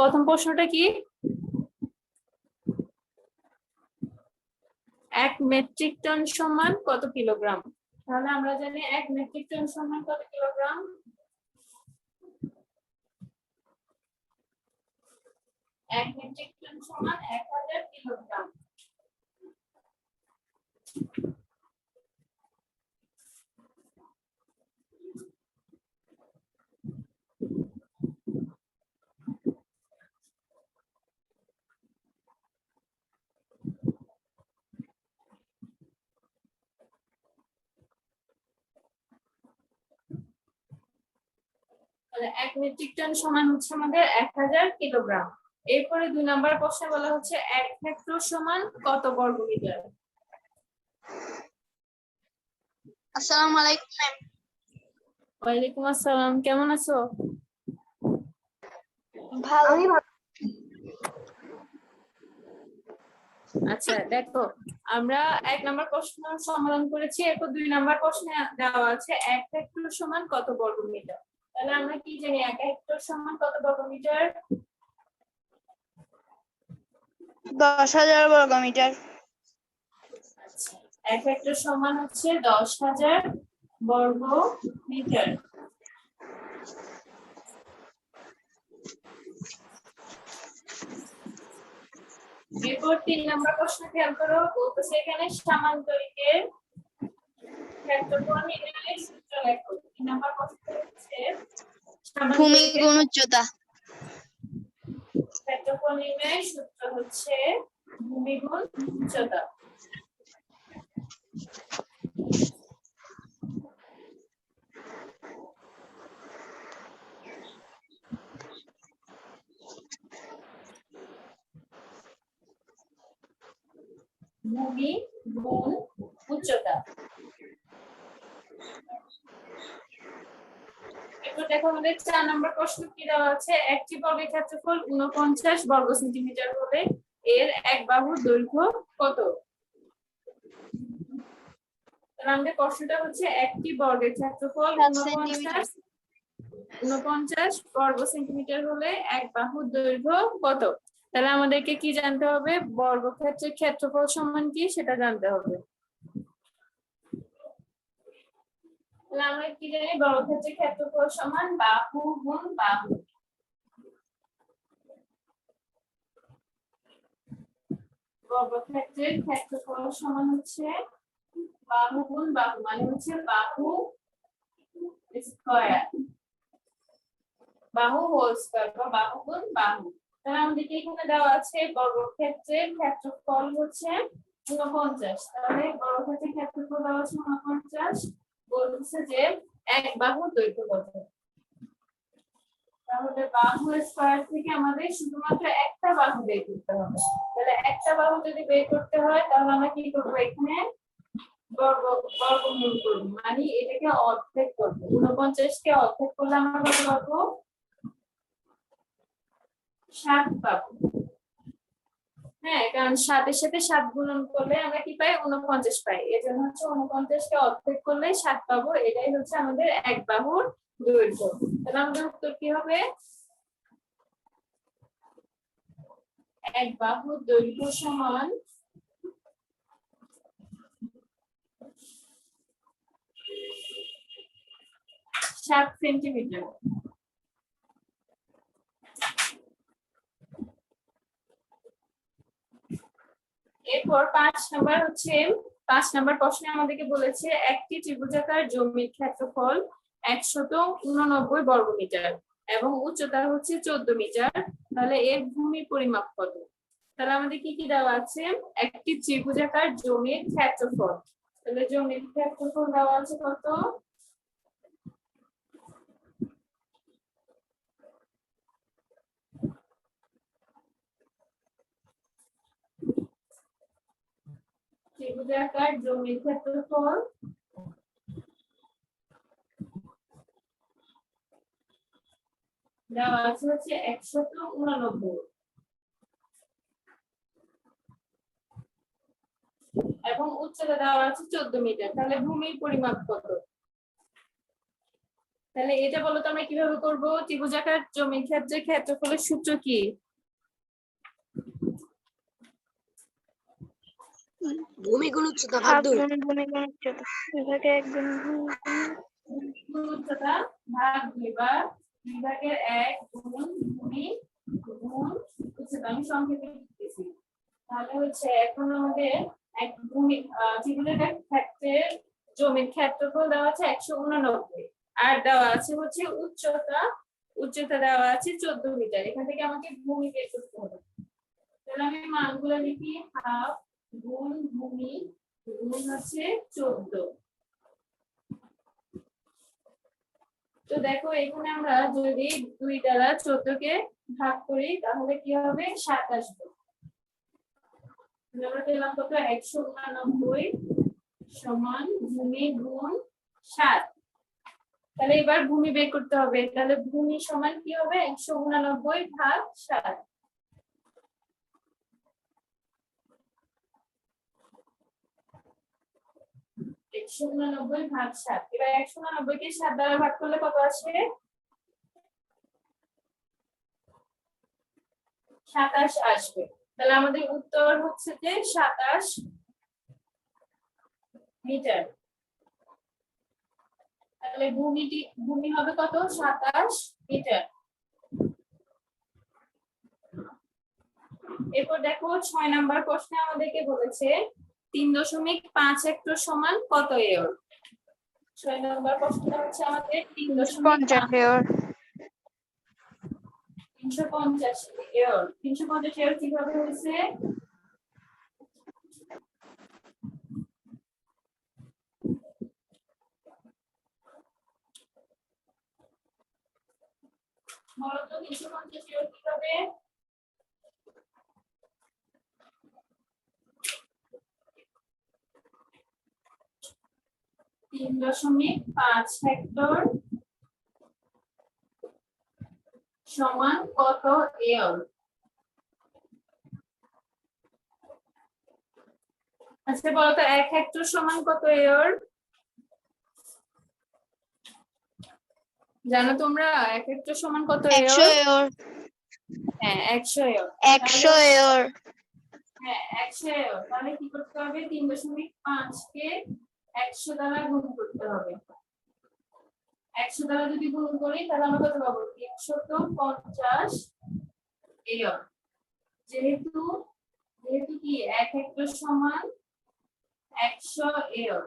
প্রথম প্রশ্নটা কি? 1 মেট্রিক টন সমান কত কিলোগ্রাম? তাহলে আমরা জানি 1 মেট্রিক টন সমান কত কিলোগ্রাম। 1 মেট্রিক টন সমান 1000 কিলোগ্রাম। তাহলে 1 মেট্রিক টন সমান হচ্ছে আমাদের 1000 কিলোগ্রাম। এরপরে 2 নাম্বার প্রশ্নে বলা হচ্ছে 1 হেক্টর সমান কত বর্গ মিটার? আসসালামু আলাইকুম ম্যাম। ওয়ালাইকুম আসসালাম, কেমন আছো? ভালো। আচ্ছা দেখো, আমরা 1 নাম্বার প্রশ্ন সমাধান করেছি। এরপর 2 নাম্বার প্রশ্নে দেওয়া আছে 1 হেক্টর সমান কত বর্গ মিটার। তাহলে আমরা কি জানি 1 হেক্টর সমান কত বর্গ মিটার? 10,000 বর্গ মিটার। আচ্ছা, 1 হেক্টর সমান হচ্ছে 10,000 বর্গ মিটার। এরপর 3 নাম্বার প্রশ্ন খেয়াল করো, বলতেছে এখানে সামান্তরিকের ক্ষেত্রফল নির্ণয়ের সূত্র লেখো। 3 নাম্বার প্রশ্ন হচ্ছে ভূমি গুণ উচ্চতা। ক্ষেত্রফল নির্ণয়ের সূত্র হচ্ছে ভূমি গুণ উচ্চতা। ভূমি গুণ উচ্চতা। এরপর দেখো আমাদের 4 নম্বর প্রশ্ন কি দেওয়া আছে, একটি বর্গের ক্ষেত্রফল 49 বর্গ সেন্টিমিটার হলে এর এক বাহুর দৈর্ঘ্য কত? তাহলে আমাদের প্রশ্নটা হচ্ছে একটি বর্গের ক্ষেত্রফল 49 বর্গ সেন্টিমিটার হলে এক বাহুর দৈর্ঘ্য কত? তাহলে আমাদেরকে কি জানতে হবে? বর্গক্ষেত্রের ক্ষেত্রফল সমান কি সেটা জানতে হবে। তাহলে আমরা কি জানি? বর্গক্ষেত্রের ক্ষেত্রফল সমান বাহু গুণ বাহু। বর্গক্ষেত্রের ক্ষেত্রফল সমান হচ্ছে বাহু গুণ বাহু, মানে হচ্ছে বাহু স্কয়ার, বাহু হোল স্কয়ার বা বাহু গুণ বাহু। তাহলে আমাদেরকে এখানে দেওয়া আছে বর্গক্ষেত্রের ক্ষেত্রফল হচ্ছে 49। তাহলে বর্গক্ষেত্রের ক্ষেত্রফল দেওয়া আছে 49, বলছে যে এক বাহুর দৈর্ঘ্য কত। তাহলে বাহু স্কয়ার থেকে আমাদের শুধুমাত্র একটা বাহু বের করতে হবে। তাহলে একটা বাহু যদি বের করতে হয় তাহলে আমরা কি করব? এখানে বর্গমূল করব, মানে এটাকে অর্ধেক করব। 49 কে অর্ধেক করলে আমরা কত পাবো? 7 পাবো। হ্যাঁ, কারণ 7 এর সাথে 7 গুণন করলে আমরা কি পাই? 49 পাই। এজন্য হচ্ছে 49 কে অর্ধেক করলে 7 পাবো। এটাই হচ্ছে আমাদের এক বাহুর দৈর্ঘ্য। তাহলে আমাদের উত্তর কি হবে? এক বাহুর দৈর্ঘ্য সমান 7 সেন্টিমিটার। এরপর 5 নাম্বার হচ্ছে 5 নাম্বার প্রশ্নে আমাদেরকে বলেছে একটি ত্রিভুজাকার জমির ক্ষেত্রফল 189 বর্গ মিটার এবং উচ্চতা হচ্ছে 14 মিটার। তাহলে এর ভূমি পরিমাপ কত? তাহলে আমাদের কি কি দেওয়া আছে? একটি ত্রিভুজাকার জমির ক্ষেত্রফল। তাহলে জমির ক্ষেত্রফল দেওয়া আছে কত? ত্রিভুজাকার জমির ক্ষেত্রফল দেওয়া আছে হচ্ছে 189 এবং উচ্চতা দেওয়া আছে 14 মিটার। তাহলে ভূমির পরিমাপ কত? তাহলে এটা বলো তো আমরা কিভাবে করব? ত্রিভুজাকার জমির ক্ষেত্রে ক্ষেত্রফলের সূত্র কি? ভূমি গুণ উচ্চতা ভাগ হাফ 2। গুণ ভূমি গুণ উচ্চতা বিভাগে 1 গুণ উচ্চতা ভাগ 2 বা বিভাগের 1 গুণ ভূমি গুণ উচ্চতা। আমি সংক্ষেপে লিখতেছি। তাহলে হচ্ছে এখন আমাদের এক ভূমি ত্রিভুজাকার ক্ষেত্রের জমির ক্ষেত্রফল দেওয়া আছে 189 আর দেওয়া আছে হচ্ছে উচ্চতা দেওয়া আছে 14 মিটার। এখান থেকে আমাকে ভূমি বের করতে হবে। তাহলে আমি মানগুলো লিখি, হাফ গুণ ভূমি গুণ হচ্ছে 14। তো দেখো এখানে আমরা যদি 2 দ্বারা 14 কে ভাগ করি তাহলে কি হবে? 7 আসবে। আমরা পেলাম কত? 189 সমান ভূমি গুণ 7। তাহলে এবার ভূমি বের করতে হবে। তাহলে ভূমি সমান কি হবে? 189 ভাগ 7। ভাগ 7। এবার 189 কে 7 দ্বারা ভাগ করলে কত আসে? 27 আসবে। তাহলে আমাদের উত্তর হচ্ছে যে 27 মিটার। তাহলে ভূমি হবে কত? 27 মিটার। এরপর দেখো 6 নাম্বার প্রশ্নে আমাদেরকে বলেছে 3.5 হেক্টর সমান কত একর? 6 নাম্বার প্রশ্নটা হচ্ছে আমাদের 50 এর 350 একর। 350 একর কিভাবে হয়েছে? বলো তো 350 একর কিভাবে? তিন 3.5 হেক্টর সমান কত একর? আচ্ছা বলো তো 1 হেক্টর সমান কত একর? জানো তোমরা 1 হেক্টর সমান কত একর? 100 এর হ্যাঁ 100 একর। 100 এর হ্যাঁ 100 একর। তাহলে কি করতে হবে? 3.5 কে 100 দ্বারা গুণ করতে হবে। 100 দ্বারা যদি গুণ করি তাহলে আমরা কত পাবো? 350 একর। যেহেতু কি 1 হেক্টর সমান 100 একর।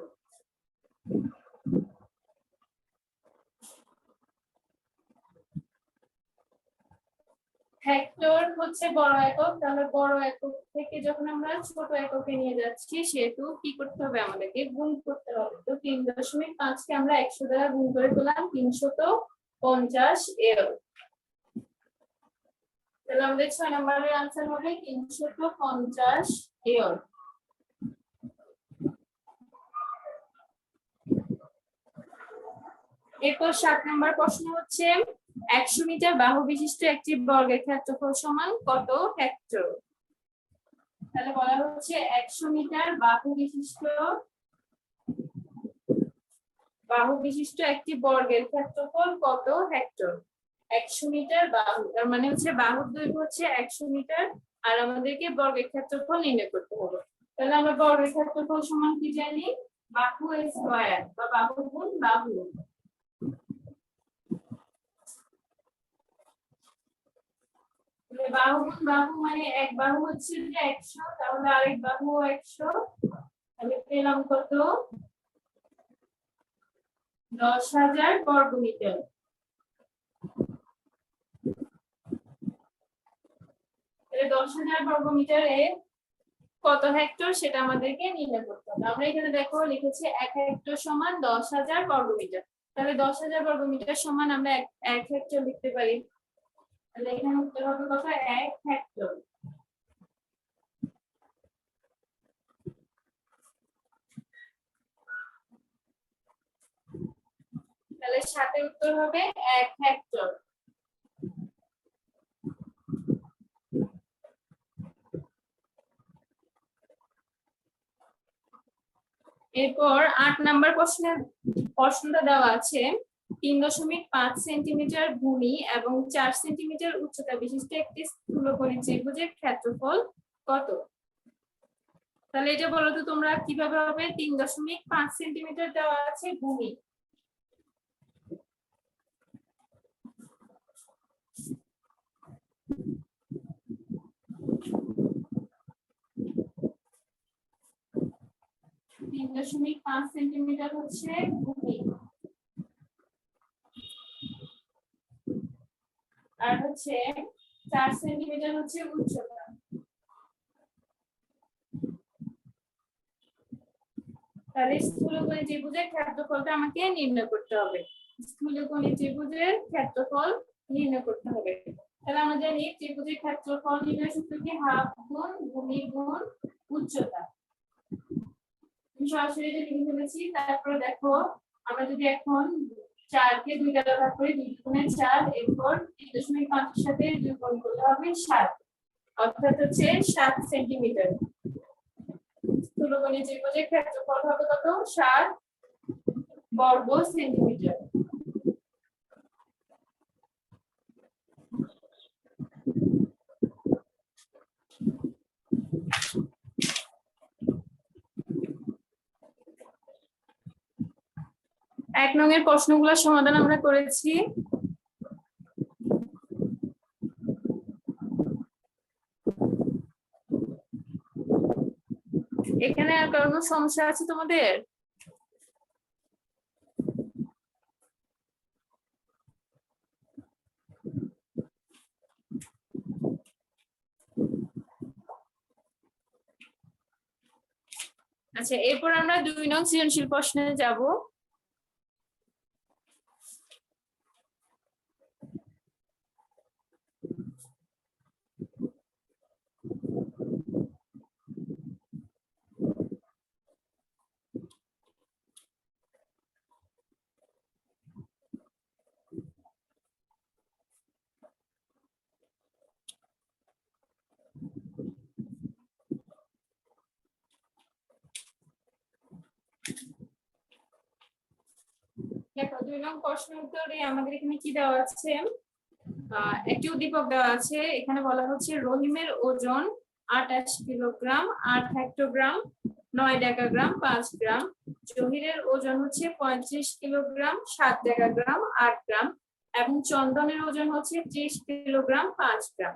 হেক্টর হচ্ছে বড় একক। তাহলে বড় একক থেকে যখন আমরা ছোট এককে নিয়ে যাচ্ছি সেহেতু কি করতে হবে? আমাদেরকে গুণ করতে হবে। তো 3.5 কে আমরা 100 দ্বারা গুণ করে পেলাম 350 একর। তাহলে আমাদের 6 নম্বরের आंसर হবে 350 একর। এরপর 7 নম্বর প্রশ্ন হচ্ছে 100 মিটার বাহু বিশিষ্ট একটি বর্গের ক্ষেত্রফল সমান কত হেক্টর? তাহলে বলা হচ্ছে 100 মিটার বাহু বিশিষ্ট একটি বর্গের ক্ষেত্রফল কত হেক্টর? 100 মিটার বাহু, তার মানে হচ্ছে বাহুর দৈর্ঘ্য হচ্ছে 100 মিটার আর আমাদেরকে বর্গের ক্ষেত্রফল নির্ণয় করতে হবে। তাহলে আমরা বর্গের ক্ষেত্রফল সমান কি জানি? বাহু স্কয়ার বা বাহু গুণ বাহু। বাহু গুণ বাহু মানে এক বাহু হচ্ছে 100, তাহলে আরেক বাহু 100। তাহলে পেলাম কত? 10,000 বর্গমিটার। তাহলে 10,000 বর্গমিটারে কত হেক্টর সেটা আমাদেরকে নির্ণয় করতে হবে। আমরা এখানে দেখো লিখেছি 1 হেক্টর সমান 10,000 বর্গমিটার। তাহলে 10,000 বর্গমিটার সমান আমরা 1 হেক্টর লিখতে পারি। তাহলে এখানে উত্তর হবে কত? 1 হেক্টর। তাহলে 7 এর উত্তর হবে 1 হেক্টর। এরপর 8 নাম্বার প্রশ্নটা দেওয়া আছে 3.5 সেন্টিমিটার ভূমি এবং 4 সেন্টিমিটার উচ্চতা বিশিষ্ট একটি স্থূলকোণী ত্রিভুজের ক্ষেত্রফল কত? তাহলে এটা বলো তো তোমরা কিভাবে হবে? 3.5 সেন্টিমিটার দেওয়া আছে ভূমি, পাঁচ সেন্টিমিটার হচ্ছে ভূমি, আর হচ্ছে 4 সেন্টিমিটার হচ্ছে উচ্চতা। তাহলে স্থূলকোণী ত্রিভুজের ক্ষেত্রফলটা আমাকে নির্ণয় করতে হবে। স্থূলকোণী ত্রিভুজের ক্ষেত্রফল নির্ণয় করতে হবে। তাহলে আমরা জানি ত্রিভুজের ক্ষেত্রফল নির্ণয় সূত্র কি? হাফ গুণ ভূমি গুণ উচ্চতা। আমি সরাসরি এটা লিখে ফেলেছি। তারপরে দেখো আমরা যদি এখন 4 কে 2 দ্বারা ভাগ করি, 2 গুণে 4, এরপর 3.5 এর সাথে 2 গুণ করলে হবে 7, অর্থাৎ হচ্ছে 7 সেন্টিমিটার। স্থূলকোণী ত্রিভুজের ক্ষেত্রফল হবে কত? 7 বর্গ সেন্টিমিটার। এক নংয়ের প্রশ্নগুলোর সমাধান আমরা করেছি। এখানে আর কোনো সমস্যা আছে তোমাদের? আচ্ছা, এরপর আমরা 2 নং সৃজনশীল প্রশ্নে যাব। দেখো 2 নং প্রশ্ন উত্তরে আমাদের এখানে কি দেওয়া আছে? একটি উদ্দীপক দেওয়া আছে। এখানে বলা হচ্ছে রহিমের ওজন 28 কিলোগ্রাম 8 হেক্টোগ্রাম 9 ডেকাগ্রাম 5 গ্রাম, জহিরের ওজন হচ্ছে 35 কিলোগ্রাম 7 ডেকাগ্রাম 8 গ্রাম এবং চন্দনের ওজন হচ্ছে 30 কিলোগ্রাম 5 গ্রাম।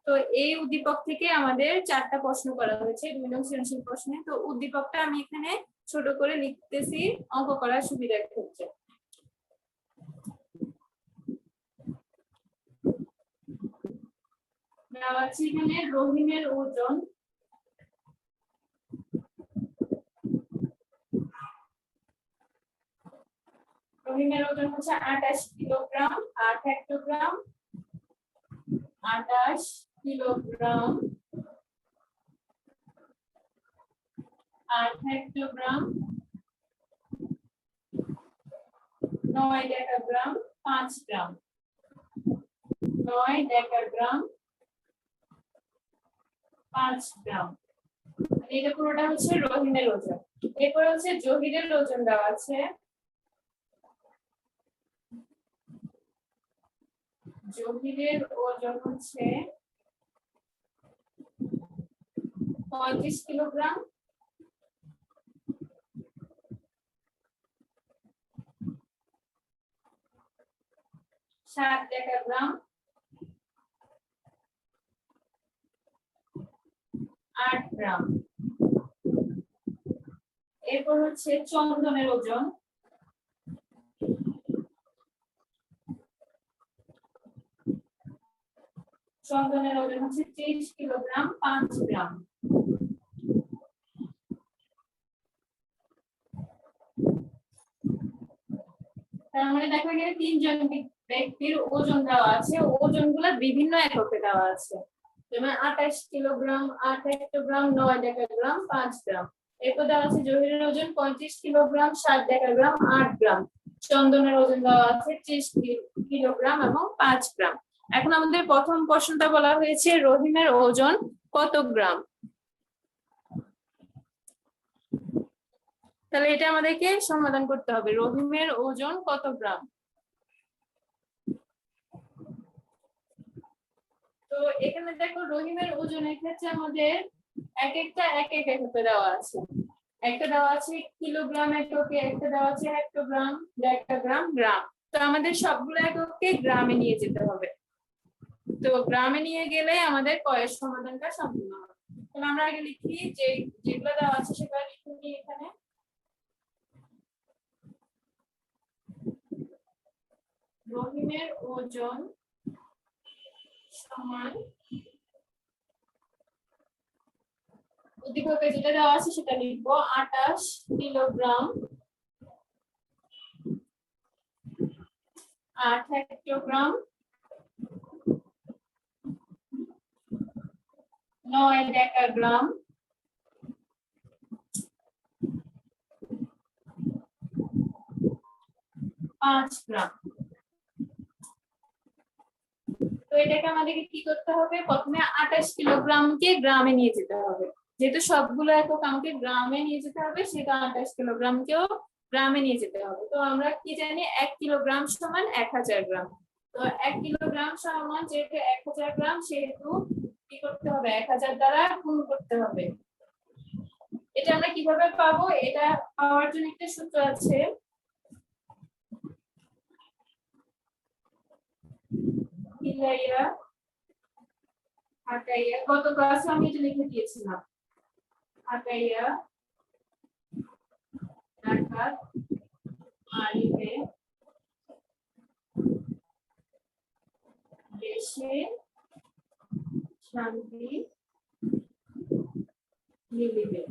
তো এই উদ্দীপক থেকে আমাদের 4টা প্রশ্ন করা হয়েছে 2 নং সৃজনশীল প্রশ্নে। তো উদ্দীপকটা আমি এখানে ছোট করে লিখতেছি অঙ্ক করার সুবিধার ক্ষেত্রে। দেওয়া আছে এখানে রহিমের ওজন হচ্ছে 28 kilogram 8 hectogram 28 kilogram 8 hectogram 9 decagram 5 গ্রাম 9 ডেকাগ্রাম 5 গ্রাম। এটা পুরোটা হচ্ছে রহিমের ওজন। এরপর হচ্ছে জহিরের ওজন দেওয়া আছে। জহিরের ওজন হচ্ছে 35 কিলোগ্রাম 7 ডেকাগ্রাম 8 গ্রাম। এরপর হচ্ছে চন্দনের ওজন। চন্দনের ওজন হচ্ছে 30 কিলোগ্রাম 5 গ্রাম। তার মানে দেখো এখানে 3 জন ব্যক্তির ওজন দেওয়া আছে। ওজনগুলো বিভিন্ন এককে দেওয়া আছে। যেমন 28 কিলোগ্রাম 8 হেক্টোগ্রাম 9 ডেকাগ্রাম 5 গ্রাম। এরপর দেওয়া আছে জহিরের ওজন 35 কিলোগ্রাম 7 ডেকাগ্রাম 8 গ্রাম। চন্দনের ওজন দেওয়া আছে 30 কিলোগ্রাম এবং 5 গ্রাম। এখন আমাদের প্রথম প্রশ্নটা বলা হয়েছে রহিমের ওজন কত গ্রাম। তাহলে এটা আমাদেরকে সমাধান করতে হবে। রহিমের ওজন কত গ্রাম? তো এখানে দেখো রহিমের ওজনের ক্ষেত্রে আমাদের এক এককে দেওয়া আছে। একটা দেওয়া আছে কিলোগ্রাম এককে, একটা দেওয়া আছে হেক্টোগ্রাম, ডেকাগ্রাম, গ্রাম। তো আমাদের সবগুলো এককে গ্রামে নিয়ে যেতে হবে। তো গ্রামে নিয়ে গেলে আমাদের কয়ের সমাধানটা সম্পূর্ণ হবে। তাহলে আমরা আগে লিখি যে যেগুলো দেওয়া আছে সেগুলো লিখে এখানে। রহিমের ওজন সমান উদ্দীপকে যেটা দেওয়া আছে সেটা লিখবো 28 কিলোগ্রাম 8 হেক্টোগ্রাম 9 ডেকাগ্রাম 5 গ্রাম। তো এটাকে আমাদেরকে কি করতে হবে, প্রথমে 28 কিলোগ্রামকে গ্রামে নিয়ে যেতে হবে। যেহেতু সবগুলো একক আমাকে গ্রামে নিয়ে যেতে হবে, সেটা 28 কিলোগ্রামকেও গ্রামে নিয়ে যেতে হবে। তো আমরা কি জানি 1 কিলোগ্রাম সমান 1000 গ্রাম। তো 1 কিলোগ্রাম সমান যেহেতু 1000 গ্রাম, সেহেতু কি করতে হবে, 1000 দ্বারা গুণ করতে হবে। এটা আমরা কিভাবে পাবো, এটা পাওয়ার জন্য একটা সূত্র আছে। মিলাইয়া হাটাইয়া, গত ক্লাসে আমি এটা লিখে দিয়েছিলাম। হাটাইয়া ঢাকা মারিবে দেশে শান্তি মিলিবে।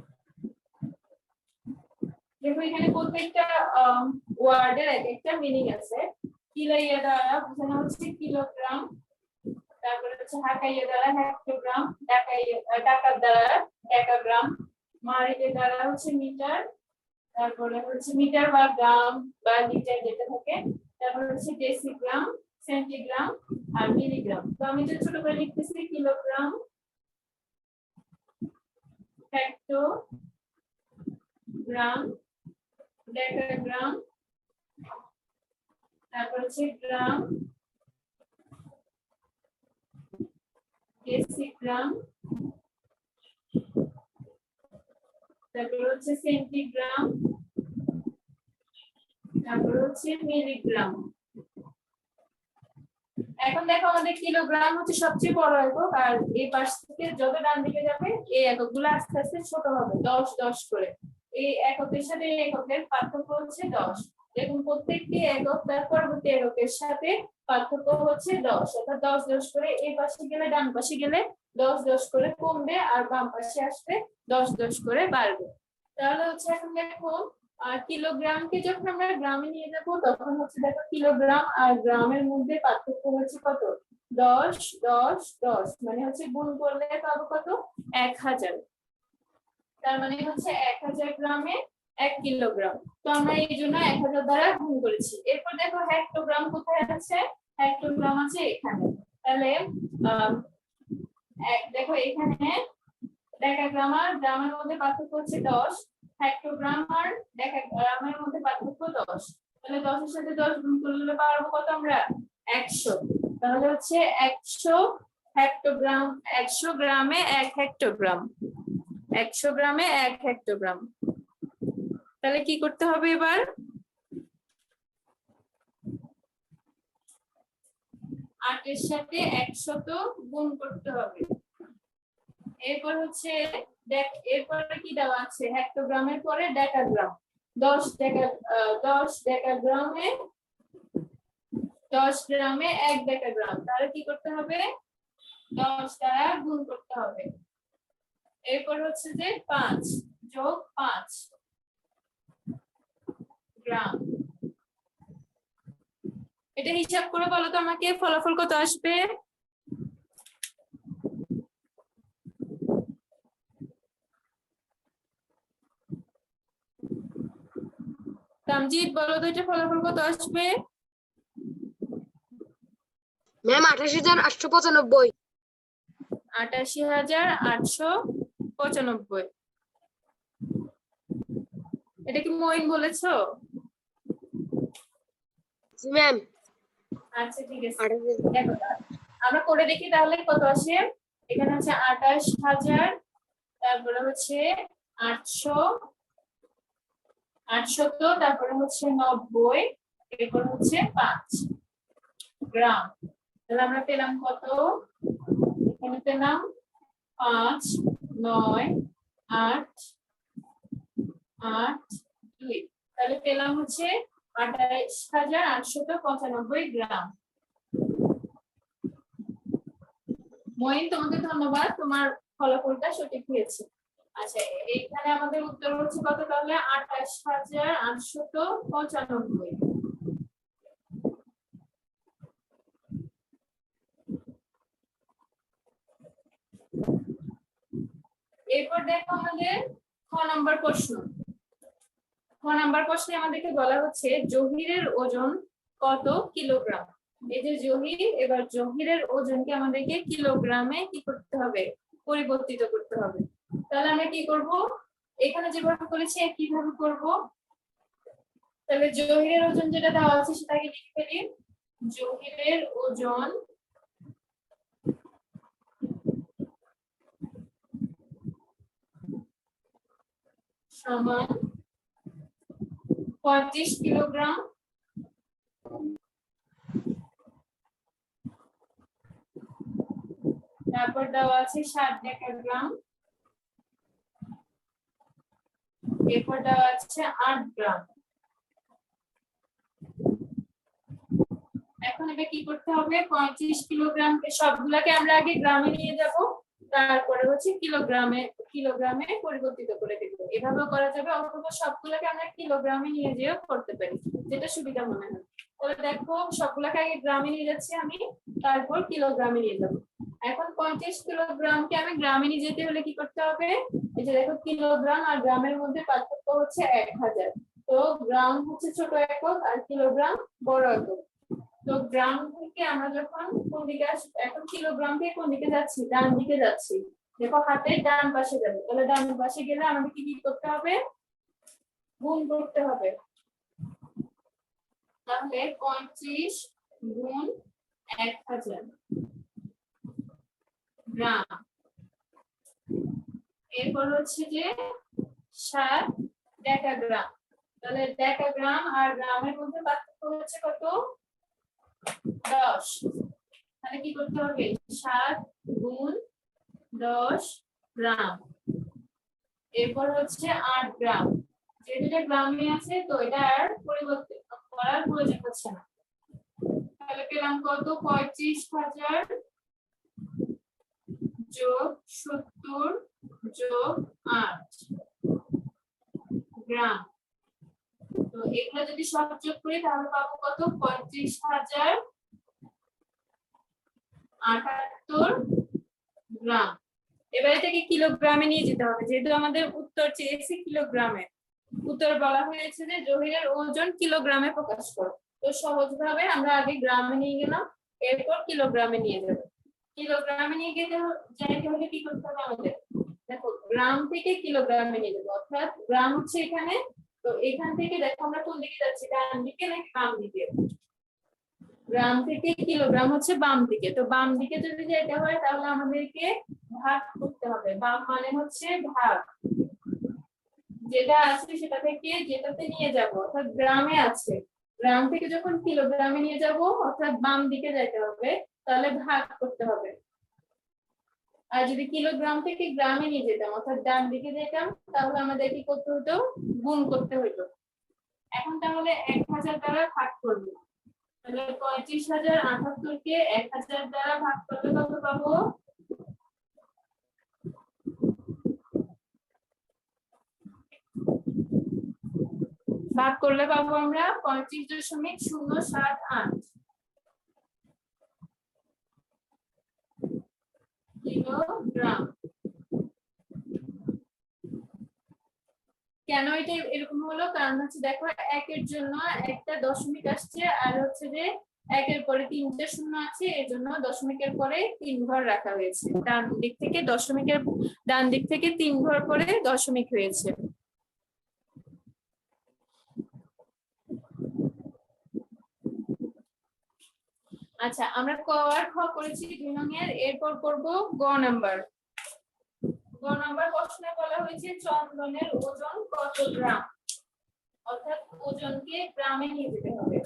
দেখো এখানে প্রত্যেকটা ওয়ার্ডের এক একটা মিনিং আছে। কিলাইয়া দ্বারা বোঝানো হচ্ছে কিলোগ্রাম, তারপরে হচ্ছে হাকাইয়া দ্বারা হেক্টোগ্রাম, ডাকার দ্বারা ডেকাগ্রাম, মারিবে দ্বারা হচ্ছে মিটার, তারপরে হচ্ছে মিটার বা গ্রাম বা লিটার যেটা থাকে, তারপরে হচ্ছে ডেসিগ্রাম, সেন্টিগ্রাম আর মিলিগ্রাম। তো আমি যে ছোট করে লিখতেছি কিলোগ্রাম, হেক্টোগ্রাম, ডেকাগ্রাম, তারপর হচ্ছে গ্রাম, ডেসিগ্রাম, তারপর হচ্ছে সেন্টিগ্রাম, তারপর হচ্ছে মিলিগ্রাম। এখন দেখো আমাদের কিলোগ্রাম হচ্ছে সবচেয়ে বড় একক, আর এই পাশ থেকে যত ডান দিকে যাবে এই এককগুলো আস্তে আস্তে ছোট হবে 10 10 করে। এই এককের সাথে এই এককের পার্থক্য হচ্ছে 10। দেখুন প্রত্যেকটি একক তার পরবর্তী এককের সাথে পার্থক্য হচ্ছে 10, অর্থাৎ 10 10 করে এই পাশে গেলে ডান পাশে গেলে 10 10 করে কমবে, আর বাম পাশে আসলে 10 10 করে বাড়বে। তাহলে হচ্ছে এখন দেখো কিলোগ্রামকে যখন আমরা গ্রামে নিয়ে যাব, তখন হচ্ছে দেখো কিলোগ্রাম আর গ্রামের মধ্যে পার্থক্য হচ্ছে কত, 10 10 10, মানে হচ্ছে গুণ করলে পাবো কত, 1000। তার মানে হচ্ছে 1000 গ্রামে 1 কিলোগ্রাম। তো আমরা এই জন্য 1000 দ্বারা গুণ করেছি। এরপর দেখো হেক্টোগ্রাম কোথায় আছে, হেক্টোগ্রাম আছে এখানে। তাহলে দেখো এখানে ডেকাগ্রাম আর গ্রামের মধ্যে পার্থক্য হচ্ছে 10, হেক্টোগ্রাম আর ডেকাগ্রামের মধ্যে পার্থক্য 10। তাহলে 10 এর সাথে 10 গুণ করলে পাবো কত আমরা, 100। তাহলে হচ্ছে 100 হেক্টোগ্রাম, 100 গ্রামে 1 হেক্টোগ্রাম, 100 গ্রামে 1 হেক্টোগ্রাম। তাহলে কি করতে হবে এবার, 8 এর সাথে 100 গুণ করতে হবে। এরপর হচ্ছে এরপরে কি দেওয়া আছে, হেক্টোগ্রামের পরে ডেকাগ্রাম, 10 ডেকাগ্রামে 10 গ্রামে 1 ডেকাগ্রাম। তাহলে কি করতে হবে, 10 দ্বারা গুণ করতে হবে। এরপর হচ্ছে যে 5 যোগ 5 গ্রাম। এটা হিসাব করে বলো তো আমাকে ফলাফল কত আসবে। তামজিদ বলো তো এটা ফলাফল কত আসবে। ম্যাম 28,895। 88,895। এটা কি মইন বলেছো? জি ম্যাম। আচ্ছা ঠিক আছে। 28,000। দেখো আমরা করে দেখি তাহলে কত আসে। এখানে হচ্ছে 28,000, তারপরে হচ্ছে 800, তারপরে হচ্ছে 90, এরপর হচ্ছে 5 গ্রাম। তাহলে আমরা পেলাম কত, এখানে পেলাম 5, 9, 8, 8, 2, তাহলে পেলাম হচ্ছে 28,895 গ্রাম। মইন, তোমাকে ধন্যবাদ, তোমার ফলাফলটা সঠিক হয়েছে। আচ্ছা, এইখানে আমাদের উত্তর হচ্ছে কত তাহলে, 28,895। এরপর দেখো আমাদের খ নাম্বার প্রশ্ন। খ নাম্বার প্রশ্নে আমাদেরকে বলা হচ্ছে জহিরের ওজন কত কিলোগ্রাম। এই যে জহির, এবার জহিরের ওজনকে আমাদেরকে কিলোগ্রামে কি করতে হবে, পরিবর্তিত করতে হবে। তাহলে আমরা কি করব, এখানে যেভাবে করেছি কিভাবে করব, তাহলে জহিরের ওজন যেটা দেওয়া আছে সেটাকে লিখে ফেলি। জহিরের ওজন সমান 35 কিলোগ্রাম। তারপর দেওয়া আছে 60 ডেকাগ্রাম। এরপর দেওয়া আছে 8 গ্রাম। এখন এটা কি করতে হবে, 35 কিলোগ্রাম সবগুলাকে আমরা আগে গ্রামে নিয়ে যাব, তারপরে হচ্ছে কিলোগ্রামে পরিবর্তিত করে দেব। এভাবেও করা যাবে, অথবা সবগুলাকে আমরা কিলোগ্রামে নিয়ে যেও করতে পারি, যেটা সুবিধা মনে হয়। তাহলে দেখো সবগুলাকে আগে গ্রামে নিয়ে যাচ্ছি আমি, তারপর কিলোগ্রামে নিয়ে যাব। এখন 35 কিলোগ্রামকে আমি গ্রামে নিয়ে যেতে হলে কি করতে হবে, এই যে দেখো কিলোগ্রাম আর গ্রামের মধ্যে পার্থক্য হচ্ছে 1000। তো গ্রাম হচ্ছে ছোট একক আর কিলোগ্রাম বড় একক। তো গ্রাম থেকে আমরা যখন কোন দিকে এখন কিলোগ্রাম থেকে কোন দিকে যাচ্ছি, ডান দিকে যাচ্ছি। দেখো হাতের ডান পাশে যাবে, তাহলে ডান পাশে গেলে আমাদের কি করতে হবে, গুণ করতে হবে। তাহলে 35 গুণ 1000 গ্রাম। এরপর হচ্ছে যে 7 ডেকাগ্রাম। তাহলে ডেকাগ্রাম আর গ্রামের মধ্যে পার্থক্য হচ্ছে কত, 10। তাহলে কি করতে হবে, 7 গুণ 10 গ্রাম। এরপর হচ্ছে 8 গ্রাম। যেটা গ্রামে আছে তো এটা আর পরিবর্তন করার প্রয়োজন হচ্ছে না। তাহলে পেলাম কত, 35,000 যোগ 70 যোগ 8 গ্রাম। তো এগুলো যদি সব যোগ করি তাহলে পাবো কত, 35,078 গ্রাম। এবার এটাকে কিলোগ্রামে নিয়ে যেতে হবে, যেহেতু আমাদের উত্তর চেয়েছে কিলোগ্রামে। উত্তর বলা হয়েছে যে জহিরের ওজন কিলোগ্রামে প্রকাশ করো। তো সহজভাবে আমরা আগে গ্রামে নিয়ে গেলাম, এরপর কিলোগ্রামে নিয়ে যাব। কিলোগ্রামে নিয়ে গেলে যাইতে হলে কি করতে হবে আমাদের, দেখো গ্রাম থেকে কিলোগ্রামে নিয়ে যাবো, অর্থাৎ গ্রাম হচ্ছে এখানে। তো এখান থেকে দেখো আমরা কোন দিকে যাচ্ছি, ডান দিকে নাকি বাম দিকে, গ্রাম থেকে কিলোগ্রাম হচ্ছে বাম দিকে। তো বাম দিকে যদি যেতে হয় তাহলে আমাদেরকে ভাগ করতে হবে। বাম মানে হচ্ছে ভাগ, যেটা আছে সেটা থেকে যেটাতে নিয়ে যাব, অর্থাৎ গ্রামে আছে, গ্রাম থেকে যখন কিলোগ্রামে নিয়ে যাব অর্থাৎ বাম দিকে যেতে হবে, তাহলে ভাগ করতে হবে। আর যদি কিলোগ্রাম থেকে গ্রামে নিয়ে যেতাম অর্থাৎ ডান দিকে যেতাম, তাহলে আমাদের কি করতে হতো, গুণ করতে হতো। এখন তাহলে 1000 দ্বারা ভাগ করব। তাহলে 35,078 কে 1000 দ্বারা ভাগ করলে কত পাবো, ভাগ করলে পাবো আমরা 35.078 কিলোগ্রাম। কেন এটা এরকম হলো, কারণ হচ্ছে দেখো একের জন্য একটা দশমিক আসছে, আর হচ্ছে যে একের পরে 3টে শূন্য আছে, এর জন্য দশমিকের পরে 3 ঘর রাখা হয়েছে। ডান দিক থেকে দশমিকের ডান দিক থেকে 3 ঘর পরে দশমিক হয়েছে। আচ্ছা আমরা ক আর খ করেছি 2 নং এর, এরপর করব গ নাম্বার। গ নাম্বার প্রশ্নে বলা হয়েছে চন্দনের ওজন কত গ্রাম, অর্থাৎ ওজনকে গ্রামে নিয়ে যেতে হবে।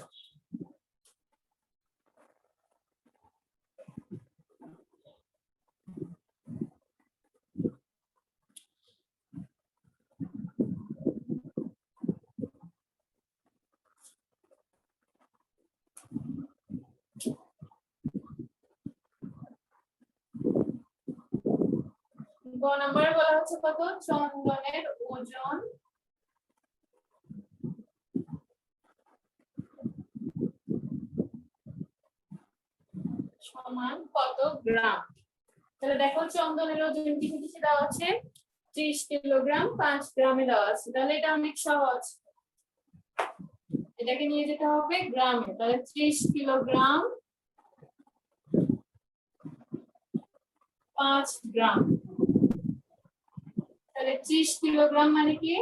গ নাম্বারে বলা হচ্ছে কত, চন্দনের ওজন সমান কত গ্রাম। তাহলে দেখো চন্দনের ওজন কিসে কিসে দেওয়া আছে, 30 কিলোগ্রাম 5 গ্রামে দেওয়া আছে। তাহলে এটা অনেক সহজ, এটাকে নিয়ে যেতে হবে গ্রামে। তাহলে 30 কিলোগ্রাম 5 গ্রাম, তাহলে 30 কিলোগ্রাম মানে কি,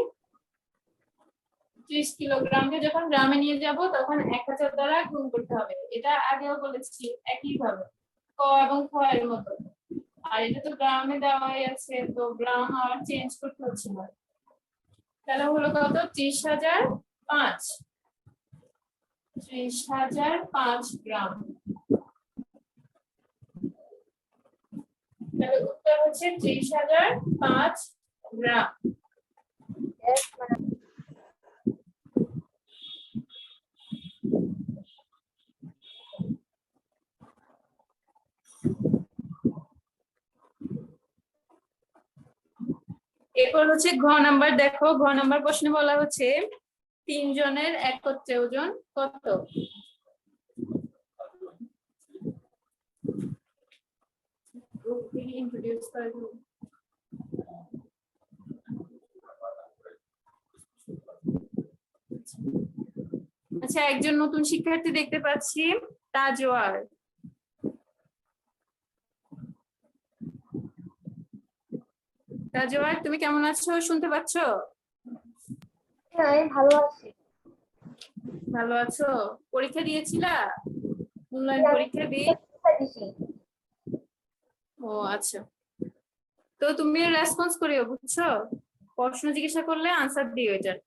30 কিলোগ্রামকে যখন গ্রামে নিয়ে যাব তখন 1000 দ্বারা গুণ করতে হবে। এটা আগেও বলেছি একই ভাবে, ক এবং খ এর মতো। আর এটা তো গ্রামে দেওয়াই আছে, তো গ্রাম আর চেঞ্জ করতে হচ্ছে না। তাহলে হলো কত, 30,005, 30,005 গ্রাম। তাহলে উত্তর হচ্ছে 30,005 গ্রাম। এরপর হচ্ছে ঘ নাম্বার। দেখো ঘ নাম্বার প্রশ্নে বলা হচ্ছে 3 জনের একত্রে ওজন কত। ইন্ট্রোডিউস করে দিন। আচ্ছা একজন নতুন শিক্ষার্থী দেখতে পাচ্ছি, তাজওয়ার। তাজওয়ার তুমি কেমন আছো, শুনতে পাচ্ছো? হ্যাঁ আমি ভালো আছি। ভালো আছো? পরীক্ষা দিয়েছিলা, অনলাইন পরীক্ষা দিয়ে? ও আচ্ছা, তো তুমি রেসপন্স করিও, বুঝছো? প্রশ্ন জিজ্ঞাসা করলে আনসার দিও এটার।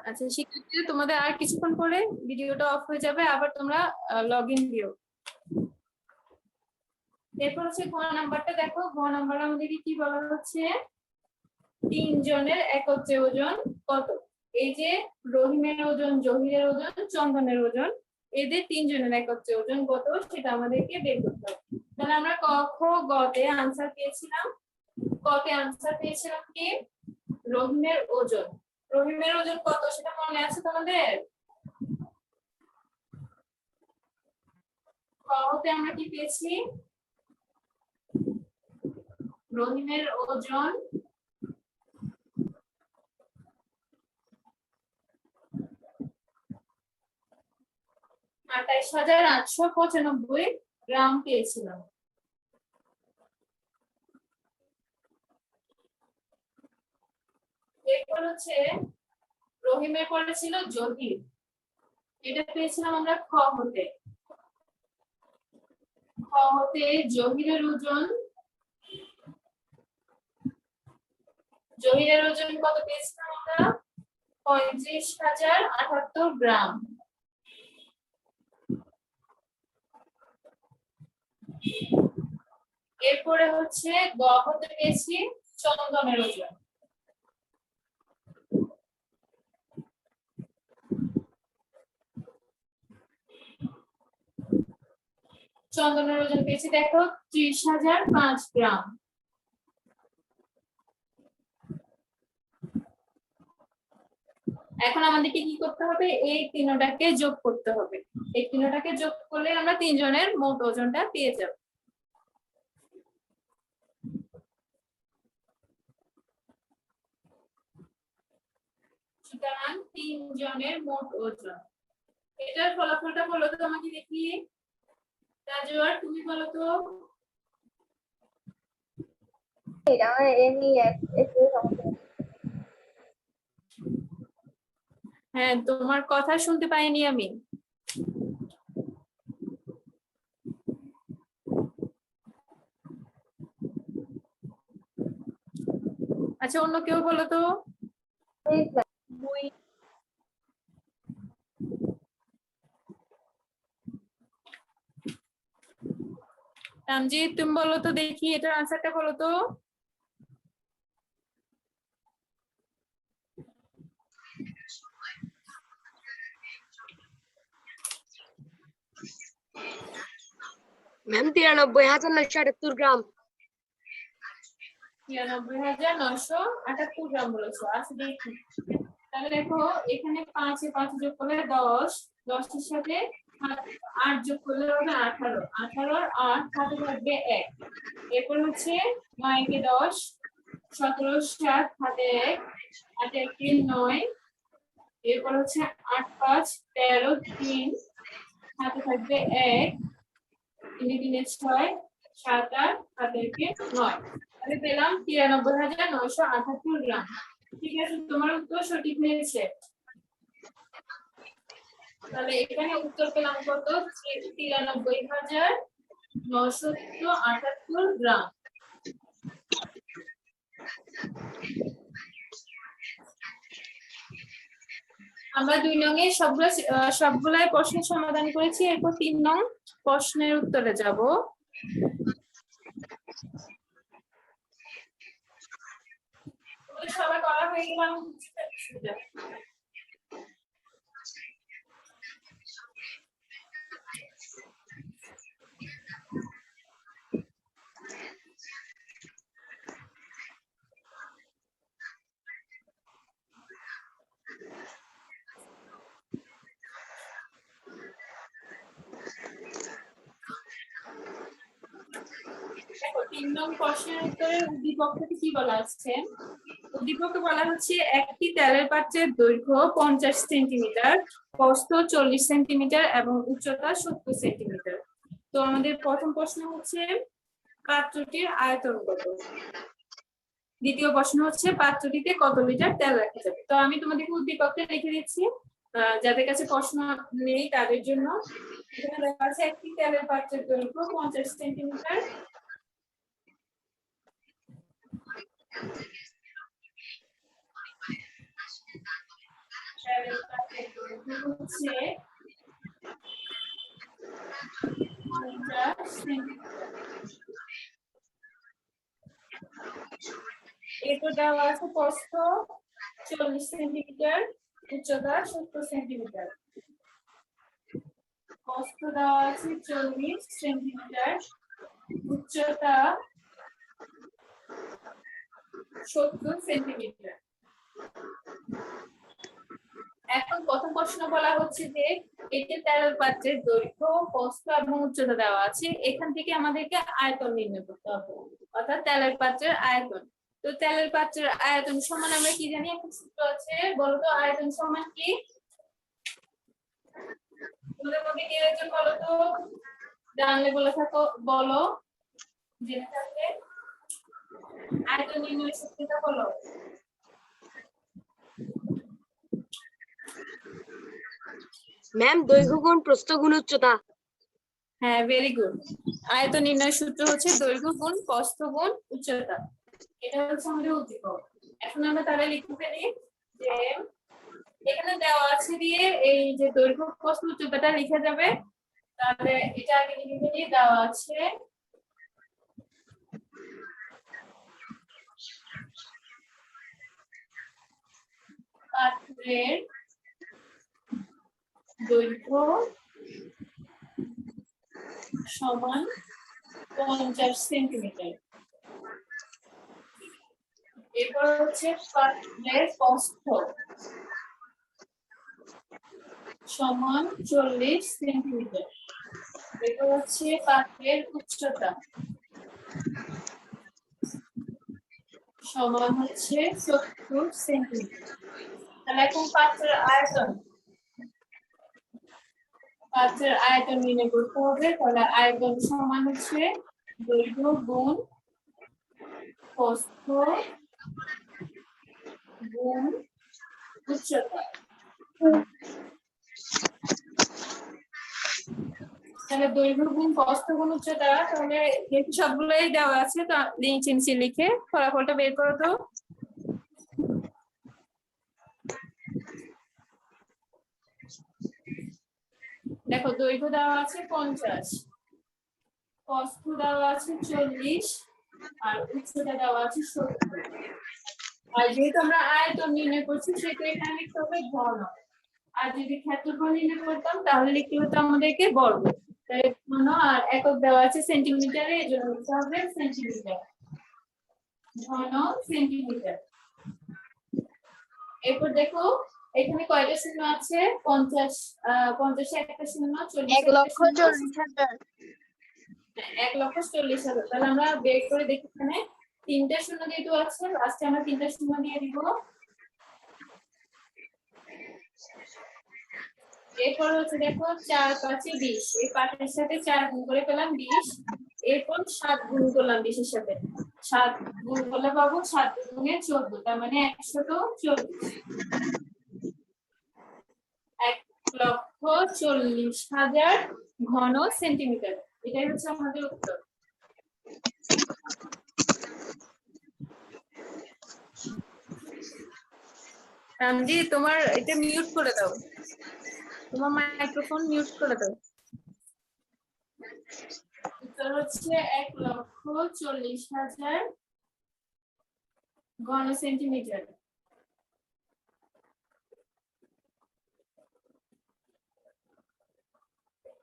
আচ্ছা শিক্ষার্থীরা তোমাদের আর কিছুক্ষণ পরে ভিডিওটা অফ হয়ে যাবে, আবার তোমরা লগইন দিও। এরপর হচ্ছে ঘ নাম্বারটা। দেখো ঘ নাম্বার আমাদেরকে কি বলা হচ্ছে, 3 জনের একত্রে ওজন কত। এই যে রহিমের ওজন, জহিরের ওজন, চন্দনের ওজন, এদের 3 জনের একত্রে ওজন কত সেটা আমাদেরকে বের করতে হবে। তাহলে আমরা ক খ গ তে আনসার পেয়েছিলাম। ক তে আনসার পেয়েছিলাম কি, রহিমের ওজন। রহিমের ওজন কত সেটা মনে আছে তোমাদের? ক তে আমরা কি পেয়েছি, রহিমের ওজন 28,895 গ্রাম পেয়েছিলাম। এরপর হচ্ছে রহিমের পরে ছিল জহির, এটা পেয়েছিলাম আমরা খ হতে। খ হতে জহিরের ওজন, জহিরের ওজন কত পেয়েছিলাম আমরা, 35,078 গ্রাম। এরপরে হচ্ছে গ হতে পেয়েছি চন্দনের ওজন। চন্দনের ওজন পেয়েছি দেখো 30,005 গ্রাম। এখন আমাদেরকে কি করতে হবে, এই তিনটাকে যোগ করতে হবে। এই তিনটাকে যোগ করলে আমরা 3 জনের মোট ওজনটা পেয়ে যাব। সুতরাং 3 জনের মোট ওজন, এটার ফলাফলটা বলো তো আমাকে দেখি। তাজওয়ার তুমি বলো তো। হ্যাঁ তোমার কথা শুনতে পাইনি আমি। আচ্ছা, অন্য কেউ বলো তো। তামজিৎ, তুমি বলো তো দেখি, এটার আনসারটা বলো তো। ম্যাম 93,978 গ্রাম। 93,978 গ্রাম বলেছো। আচ্ছা দেখি, তাহলে দেখো এখানে 5 এ 5 যোগ করলে 10, 10 এর সাথে 8 যোগ করলে হবে 18, 18 আর 8 হাতে থাকবে 1। এরপর হচ্ছে 9 কে 10, 17 7 হাতে 1, 8 1 3 9। এরপর হচ্ছে 8 5 13, 3 হাতে থাকবে 1, 3 3 6, 7 8 হাতে 9। তাহলে পেলাম 93,978 গ্রাম। ঠিক আছে, তোমার উত্তর সঠিক হয়েছে। তাহলে এখানে উত্তর পেলাম কত? 93,978 গ্রাম। আমরা 2 নং এ সবগুলাই প্রশ্নের সমাধান করেছি। এরপর 3 নং প্রশ্নের উত্তরে যাব। সবাই করা হয়ে গেল? দেখো 3 নং প্রশ্নের উত্তরে উদ্দীপকটাকে কি বলা আছে? উদ্দীপকে বলা হচ্ছে একটি তেলের পাত্রের দৈর্ঘ্য 50 সেন্টিমিটার, প্রস্থ 40 সেন্টিমিটার এবং উচ্চতা 70 সেন্টিমিটার। তো আমাদের প্রথম প্রশ্ন হচ্ছে পাত্রটির আয়তন কত। দ্বিতীয় প্রশ্ন হচ্ছে পাত্রটিতে কত লিটার তেল রাখা যাবে। তো আমি তোমাদেরকে উদ্দীপকটা লিখে দিচ্ছি যাদের কাছে প্রশ্ন নেই তাদের জন্য। এখানে লেখা আছে একটি তেলের পাত্রের দৈর্ঘ্য 50 সেন্টিমিটার, হচ্ছে এরপর দেওয়া আছে প্রস্থ 40 সেন্টিমিটার, উচ্চতা 70 সেন্টিমিটার। প্রস্থ দেওয়া আছে 40 সেন্টিমিটার, উচ্চতা 70 সেন্টিমিটার। এখন প্রথম প্রশ্ন বলা হচ্ছে যে এতে তেলের পাত্রের দৈর্ঘ্য, প্রস্থ এবং উচ্চতা দেওয়া আছে। এখান থেকে আমাদেরকে আয়তন নির্ণয় করতে হবে, অর্থাৎ তেলের পাত্রের আয়তন। তো তেলের পাত্রের আয়তন সমান আমরা কি জানি? একটা সূত্র আছে, বলতো আয়তন সমান কি? তোমাদের মধ্যে কে একজন বলো তো, জানলে বলে থাকো, বলো জেনে থাকলে। আয়তন নির্ণয় সূত্রটা বলো। ম্যাম দৈর্ঘ্য গুণ প্রস্থ গুণ উচ্চতা। হ্যাঁ, ভেরি গুড। আয়তন নির্ণয় সূত্র হচ্ছে দৈর্ঘ্য গুণ প্রস্থ গুণ উচ্চতা। এটা হচ্ছে আমাদের উদ্দীপক। এখন আমরা তাহলে লিখে ফেলি যে এখানে দেওয়া আছে দিয়ে এই যে দৈর্ঘ্য প্রস্থ উচ্চতাটা লিখে যাবে। তাহলে এটা আগে লিখে ফেলি। দেওয়া আছে পাত্রের দৈর্ঘ্য সমান 50 সেন্টিমিটার। এরপর হচ্ছে পাত্রের প্রস্থ সমান 40 সেন্টিমিটার। এরপর হচ্ছে পাত্রের উচ্চতা সমান হচ্ছে 70 সেন্টিমিটার। তাহলে এখন পাত্রের আয়তন নির্ণয় করতে হবে। তাহলে আয়তন সমান হচ্ছে দৈর্ঘ্য গুণ প্রস্থ গুণ উচ্চতা। তাহলে দৈর্ঘ্য গুণ প্রস্থ গুণ উচ্চতা, তাহলে সবগুলোই দেওয়া আছে। তো নিচে নিচে লিখে ফলাফলটা বের করো তো। দেখো দৈর্ঘ্য দেওয়া আছে 50, প্রস্থ দেওয়া আছে 40 আর উচ্চতা দেওয়া আছে 70। আর যেহেতু আমরা আয়তন নির্ণয় করছি সেহেতু এখানে লিখতে হবে ঘন। আর যদি ক্ষেত্রফল নির্ণয় করতাম তাহলে লিখতে হতো আমাদেরকে বর্গ। তাই ঘন আর একক দেওয়া আছে সেন্টিমিটারে, এজন্য লিখতে হবে সেন্টিমিটার। ঘন সেন্টিমিটার। এরপর দেখো এখানে কয়টা শূন্য আছে? 50, 50 একটা শূন্য, 40 একটা শূন্য, 1,40,000। 1,40,000। তাহলে আমরা বের করে দেখি এখানে তিনটা শূন্য যেহেতু আছে, লাস্টে আমরা তিনটা শূন্য দিয়ে দিব। এরপর হচ্ছে দেখো 4 5 এ 20, এই 5 এর সাথে 4 গুণ করে পেলাম 20। এরপর 7 গুণ করলাম 20 এর সাথে, 7 গুণ করলে পাবো 7 গুণে 14, তার মানে 140। 1,40,000 ঘন সেন্টিমিটার। এটাই হচ্ছে আমাদের উত্তর। রামজি তোমার এটা মিউট করে দাও, তোমার মাইক্রোফোন মিউট করে দাও। উত্তর হচ্ছে 1,40,000 ঘন সেন্টিমিটার।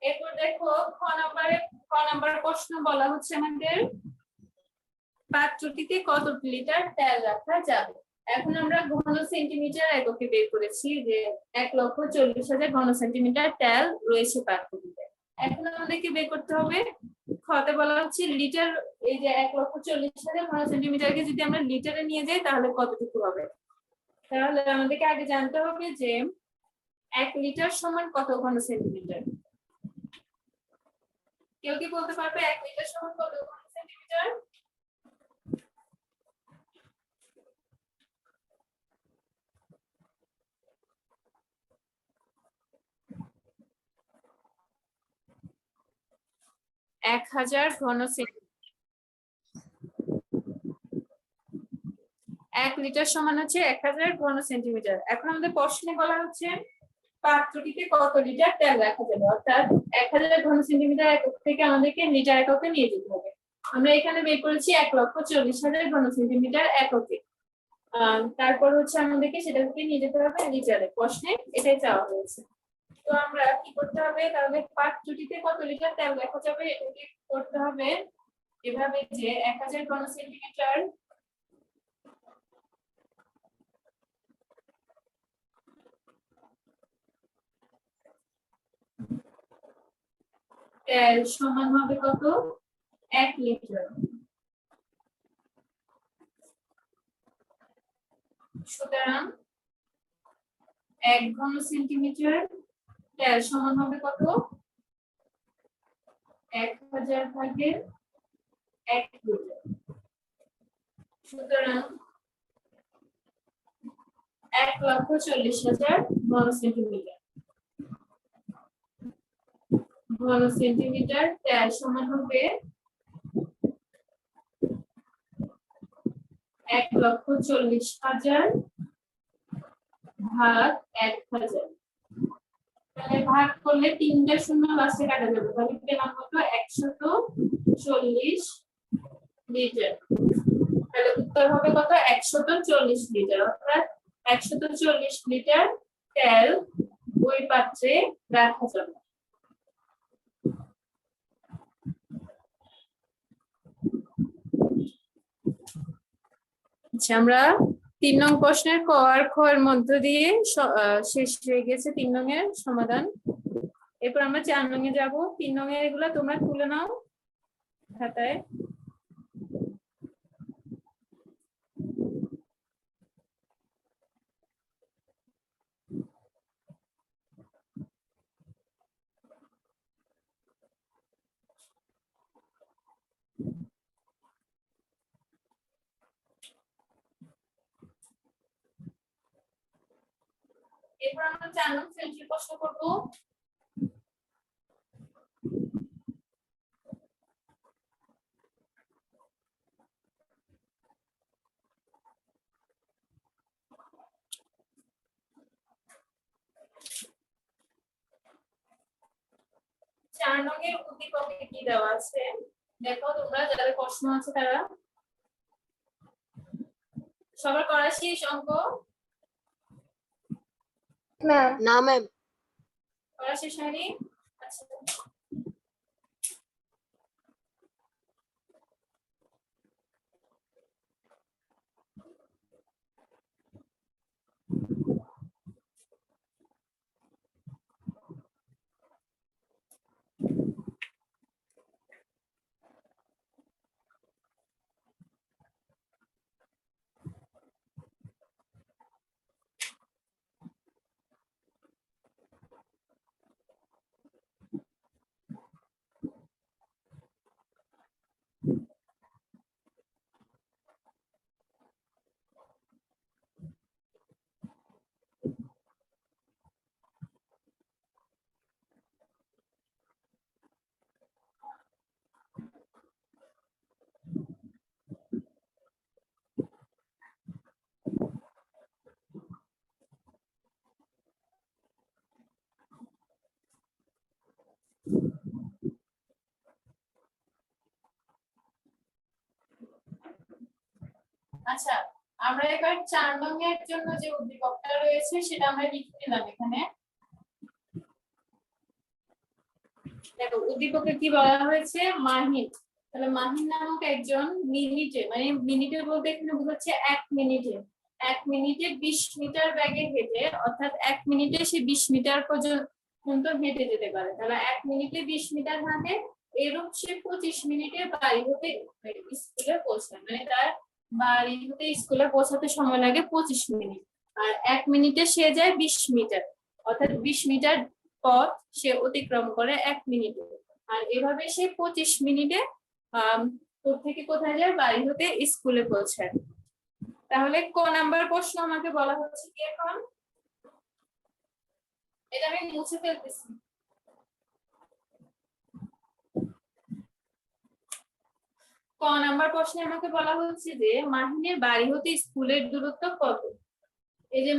এরপর দেখো খ নাম্বার প্রশ্ন বলা হচ্ছে আমাদের পাত্রটিতে কত লিটার তেল রাখা যাবে। এখন আমরা ঘন সেন্টিমিটার এককে বের করেছি যে 1,40,000 ঘন সেন্টিমিটার তেল রয়েছে পাত্রটিতে। এখন আমাদেরকে বের করতে হবে, খতে বলা হচ্ছে লিটার। এই যে 1,40,000 ঘন সেন্টিমিটারকে যদি আমরা লিটারে নিয়ে যাই তাহলে কতটুকু হবে। তাহলে আমাদেরকে আগে জানতে হবে যে 1 লিটার সমান কত ঘন সেন্টিমিটার। কেউ কি বলতে পারবে 1 লিটার সমান কত ঘন সেন্টিমিটার? এক 1000 ঘন সেন্টিমিটার। 1 লিটার সমান হচ্ছে 1000 ঘন সেন্টিমিটার। এখন আমাদের প্রশ্নে বলা হচ্ছে পাত্রটিতে কত লিটার তেল রাখা যাবে, অর্থাৎ 1000 ঘন সেন্টিমিটার একক থেকে আমাদেরকে লিটার এককে নিয়ে যেতে হবে। আমরা এখানে বের করেছি 1,40,000 ঘন সেন্টিমিটার এককে। তারপর হচ্ছে আমাদেরকে সেটাকে নিয়ে যেতে হবে লিটারে। প্রশ্নে এটাই চাওয়া হয়েছে। তো আমরা কি করতে হবে, তাহলে পাত্রটিতে কত লিটার তেল রাখা যাবে এটাকে করতে হবে এভাবে যে 1000 ঘন সেন্টিমিটার তেল সমান হবে কত? 1 লিটার। সুতরাং 1 ঘন সেন্টিমিটার তেল সমান হবে কত? 1000 ভাগের 1 লিটার। সুতরাং 1,40,000 ঘন সেন্টিমিটার। ঘন সেন্টিমিটার তেল সমান হবে 1,40,000 ভাগ 1000। তাহলে ভাগ করলে তিনটা শূন্য লাস্টে কাটা যাবে, তাহলে পেলাম কত? 140 লিটার। তাহলে উত্তর হবে কত? 140 লিটার। অর্থাৎ 140 লিটার তেল ওই পাত্রে রাখা যাবে। আচ্ছা, আমরা 3 নং প্রশ্নের ক আর খ এর মধ্য দিয়ে শেষ হয়ে গেছে 3 নং এর সমাধান। এরপর আমরা 4 নং এ যাব। 3 নং এর এগুলা তোমরা তুলে নাও খাতায়। এরপর আমরা 4 নং সেন্সের প্রশ্ন করব। 4 নংয়ের উদ্দীপকে কি দেওয়া আছে দেখো তোমরা, যাদের প্রশ্ন আছে তারা। সবার করা শেষ অঙ্ক? ম্যাম না ম্যাম। করা শেষ হয়নি? আচ্ছা, আচ্ছা, আমরা এবার 4 নংয়ের জন্য যে উদ্দীপকটা রয়েছে সেটা আমরা লিখে নিলাম এখানে। দেখো উদ্দীপকে কি বলা হয়েছে, মাহিন। তাহলে মাহিন নামক একজন মিনিটে, মানে মিনিটে বলতে এখানে বোঝাচ্ছে 1 মিনিটে, 1 মিনিটে 20 মিটার বেগে হেঁটে, অর্থাৎ 1 মিনিটে সে 20 মিটার পর্যন্ত হেঁটে যেতে পারে। তাহলে 1 মিনিটে 20 মিটার হাঁটে, এরূপ সে 25 মিনিটে বাড়ি হতে স্কুলে পৌঁছায়। মানে তার বাড়ি হতে স্কুলে পৌঁছাতে সময় লাগে 25 মিনিট। আর 1 মিনিটে সে যায় 20 মিটার, অর্থাৎ 20 মিটার পথ সে অতিক্রম করে 1 মিনিটে। আর এভাবে সে 25 মিনিটে থেকে কোথায় যায়, বাড়ি হতে স্কুলে পৌঁছায়। তাহলে ক নাম্বার প্রশ্ন আমাকে বলা হচ্ছে কি এখন, এটা আমি মুছে ফেলতেছি। ক নাম্বার প্রশ্নে আমাকে বলা হচ্ছে যে মাহিনের বাড়ি হতে স্কুলের দূরত্ব কত। এই যে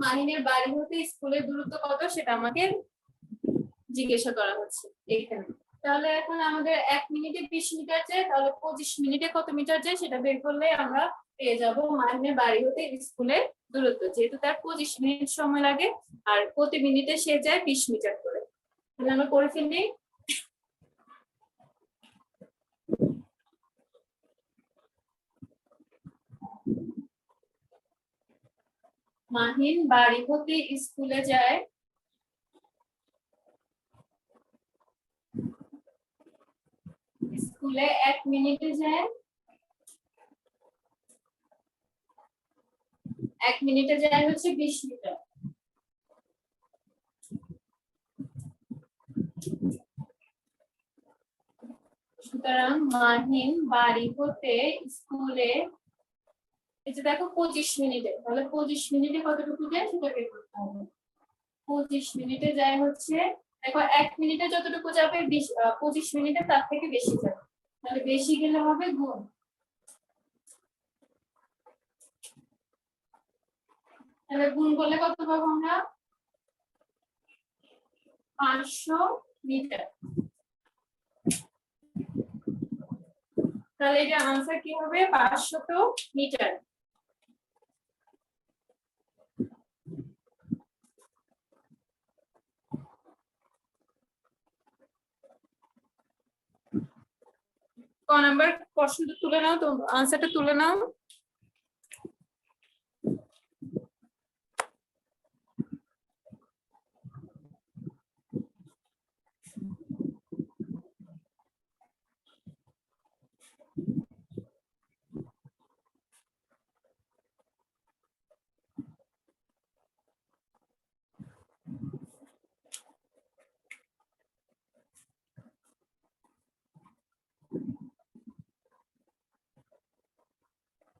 মাহিনের বাড়ি হতে স্কুলের দূরত্ব কত সেটা আমাকে জিজ্ঞাসা করা হচ্ছে এখানে। তাহলে এখন আমাদের 1 মিনিটে 20 মিটার যায়, তাহলে 25 মিনিটে কত মিটার যায় সেটা বের করলে আমরা পেয়ে যাব মাহিনের বাড়ি হতে স্কুলের দূরত্ব, যেহেতু তার 25 মিনিট সময় লাগে আর প্রতি মিনিটে সে যায় 20 মিটার করে। তাহলে আমরা করে ফেলি। মাহিন বাড়ি হতে স্কুলে যায় স্কুলে 1 মিনিটে যায়, 1 মিনিটে যায় হচ্ছে 20 মিটার। সুতরাং মাহিন বাড়ি হতে স্কুলে, এই যে দেখো 25 মিনিটে, তাহলে 25 মিনিটে কতটুকু যায় সেটা বের করতে হবে। 25 মিনিটে যায় হচ্ছে, দেখো 1 মিনিটে যতটুকু যাবে 25 মিনিটে তার থেকে বেশি যাবে, তাহলে বেশি গেলে হবে গুণ। তাহলে গুণ করলে কত পাবো আমরা, 500 মিটার। তাহলে এটা आंसर কি হবে, 500 মিটার। ক নাম্বার প্রশ্নটা তুলে নাও, তো आंसरটা তুলে নাও।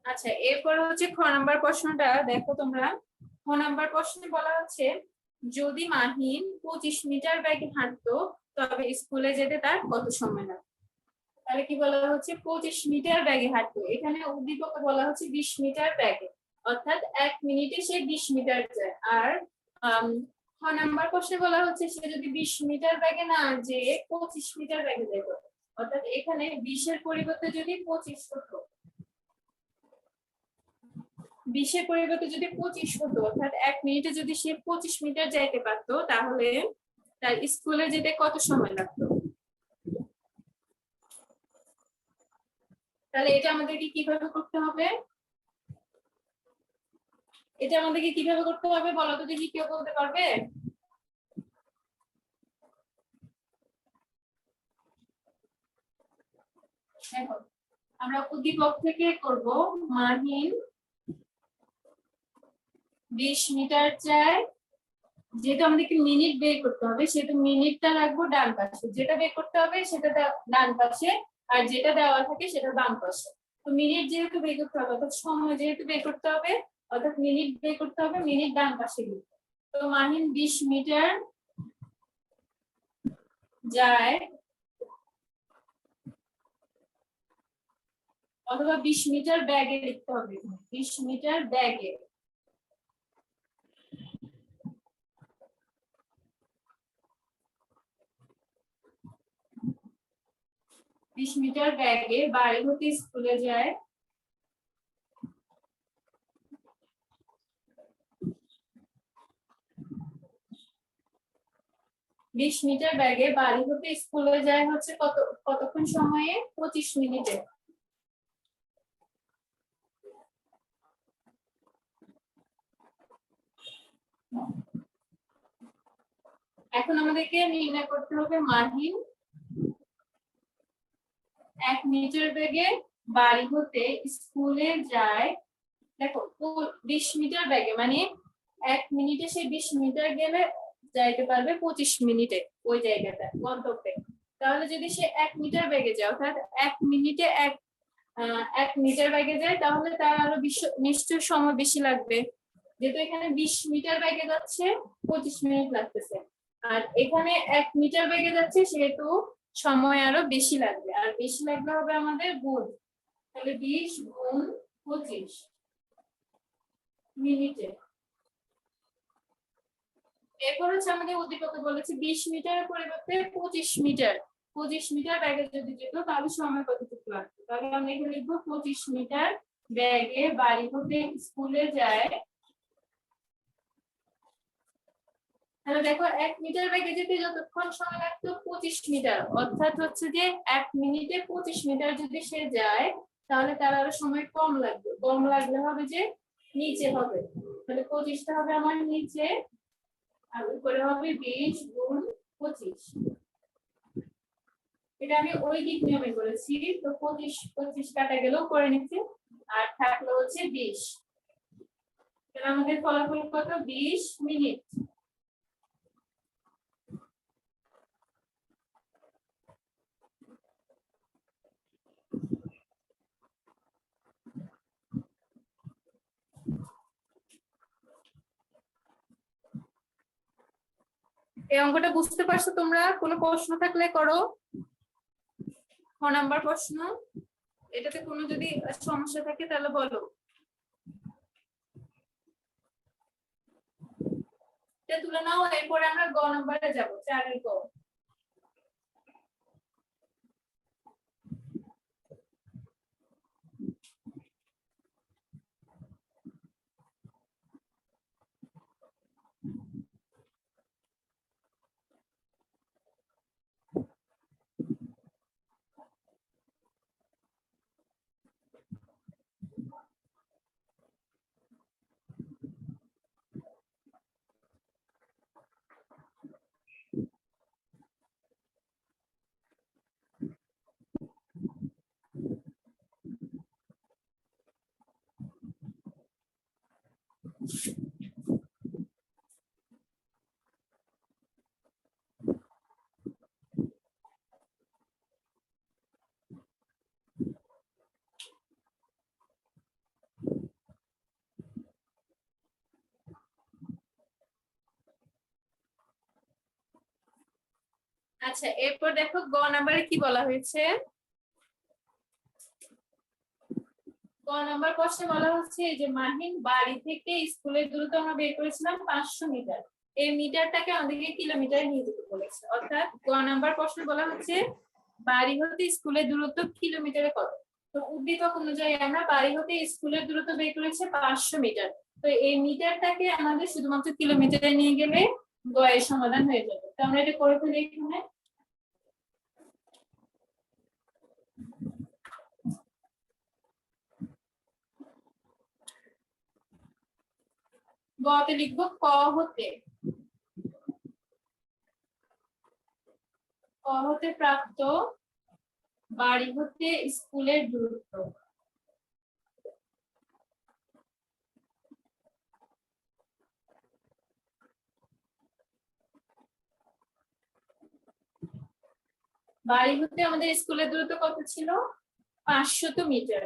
আচ্ছা, এরপর হচ্ছে খ নাম্বার প্রশ্নটা দেখো তোমরা। খ নাম্বার প্রশ্নে বলা হচ্ছে যদি মাহিন 25 মিটার বেগে হাঁটতো তবে স্কুলে যেতে তার কত সময় লাগবে। তাহলে কি বলা হচ্ছে, 25 মিটার বেগে হাঁটতো, এখানে উদ্দীপকে বলা হচ্ছে 20 মিটার বেগে, অর্থাৎ 1 মিনিটে সে 20 মিটার যায়। আর নাম্বার প্রশ্নে বলা হচ্ছে সে যদি 20 মিটার বেগে না যে 25 মিটার বেগে যেত, অর্থাৎ এখানে 20 এর পরিবর্তে যদি 25 হতো, 20 এর পরিবর্তে যদি 25 হতো, অর্থাৎ 1 মিনিটে যদি সে 25 মিটার যাইতে পারতো, তাহলে তার স্কুলে যেতে কত সময় লাগতো? তাহলে এটা আমাদেরকে কিভাবে করতে হবে? এটা আমাদেরকে কিভাবে করতে হবে বলো তো দেখি, কেউ বলতে পারবে? দেখো, আমরা উদ্দীপক থেকে করব। মাহিন 20 মিটার চাই, যেহেতু আমাদেরকে মিনিট বের করতে হবে সেহেতু মিনিটটা রাখবো ডান পাশে, যেটা বের করতে হবে সেটা ডান পাশে, আর যেটা দেওয়া থাকে সেটা বাম পাশে। তো মিনিট যেহেতু বের করতে হবে, অর্থাৎ সময় যেহেতু বের করতে হবে, অর্থাৎ মিনিট বের করতে হবে, মিনিট ডান পাশে লিখবো। তো মাহিন 20 মিটার যায়, অথবা 20 মিটার ব্যাগে লিখতে হবে, 20 মিটার ব্যাগে। বিশ মিটার ব্যাগে বাড়ি হতে স্কুলে যায়, বিশ মিটার ব্যাগে বাড়ি হতে স্কুলে যায় হচ্ছে কতক্ষণ সময়ে? 25 মিনিটে। এখন আমাদেরকে নির্ণয় করতে হবে মাহিন 1 মিটার বেগে বাড়ি হতে স্কুলে যায়। দেখো 20 মিটার বেগে মানে 1 মিনিটে সে 20 মিটার গেলে যাইতে পারবে 25 মিনিটে ওই জায়গাটা গন্তব্যে। তাহলে যদি সে 1 মিটার বেগে যায়, অর্থাৎ 1 মিনিটে 1 মিটার বেগে যায়, তাহলে তার আরো নিশ্চয় সময় বেশি লাগবে, যেহেতু এখানে 20 মিটার বেগে যাচ্ছে 25 মিনিট লাগতেছে, আর এখানে 1 মিটার বেগে যাচ্ছে সেহেতু সময় আরো বেশি লাগবে, আর বেশি লাগবে হবে আমাদের গুণ। তাহলে 20 গুণ 25 মিনিটে। এরপর হচ্ছে আমাদের উদ্দীপকে বলেছে 20 মিটারের পরিবর্তে 25 মিটার, 25 মিটার ব্যাগে যদি যেত তাহলে সময় কতটুকু লাগতো? তাহলে আমরা এখানে লিখবো 25 মিটার ব্যাগে বাড়ি হতে স্কুলে যায়। তাহলে দেখো 1 মিটার ব্যাগে যেতে যতক্ষণ সময় লাগতো 25 মিটার, অর্থাৎ হচ্ছে যে 1 মিনিটে 25 মিটার যদি সে যায়, তাহলে তার আরো সময় কম লাগবে। কম লাগলে হবে যে নিচে হবে, তাহলে 25টা হবে আমার নিচে, আর উপরে হবে 20 গুণ 25। এটা আমি ওই দিক নিয়মে করেছি, তো 25 কাটা গেলেও করে নিচ্ছি, আর থাকলো হচ্ছে 20। তাহলে আমাদের ফলাফল কত? 20 মিনিট। এই অঙ্কটা বুঝতে পারছো তোমরা? কোনো প্রশ্ন থাকলে করো। 6 নাম্বার প্রশ্ন, এটাতে কোনো যদি সমস্যা থাকে তাহলে বলো। এটা তুলে নাও, এরপরে আমরা গ নাম্বারে যাবো, 4 এর গ। আচ্ছা, এরপর দেখো গ নাম্বারে কি বলা হয়েছে। গ নাম্বার প্রশ্নে বলা হচ্ছে যে মাহিন বাড়ি থেকে স্কুলের দূরত্ব আমরা বের করেছিলাম 500 মিটার, এই মিটারটাকে আমাদেরকে কিলোমিটারে নিয়ে যেতে বলেছে। অর্থাৎ ক নাম্বার প্রশ্ন বলা হচ্ছে বাড়ি হতে স্কুলের দূরত্ব কিলোমিটারে কত। তো উদ্দীপক অনুযায়ী আমরা বাড়ি হতে স্কুলের দূরত্ব বের করেছে 500 মিটার। তো এই মিটারটাকে আমাদের শুধুমাত্র কিলোমিটারে নিয়ে গেলে গ এর সমাধান হয়ে যাবে। তো আমরা এটা করে ফেলি এখানে। গতে লিখবো ক হতে প্রাপ্ত বাড়ি হতে স্কুলের দূরত্ব। বাড়ি হতে আমাদের স্কুলের দূরত্ব কত ছিল? 500 মিটার।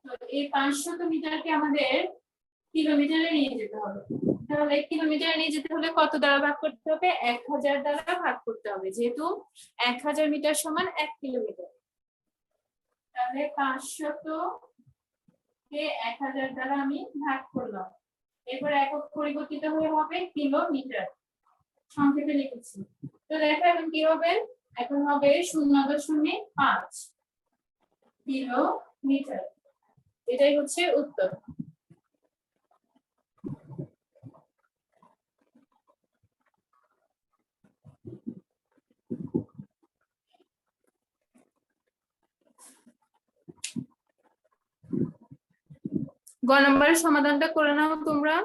তো এই 500 মিটারকে আমাদের কিলোমিটারে নিয়ে যেতে হবে। তাহলে কিলোমিটারে নিয়ে যেতে হলে কত দ্বারা ভাগ করতে হবে? 1000 দ্বারা ভাগ করতে হবে, যেহেতু 1000 মিটার সমান 1 কিলোমিটার। তাহলে 500 কে 1000 দ্বারা আমি ভাগ করলাম। এরপর একক পরিবর্তিত হয়ে হবে কিলোমিটার, সংক্ষেপে লিখেছি। তো দেখো এখন কি হবে? এখন হবে 0.5 কিলোমিটার। এটাই হচ্ছে উত্তর। গ নম্বরের সমাধানটা করে নাও তোমরা।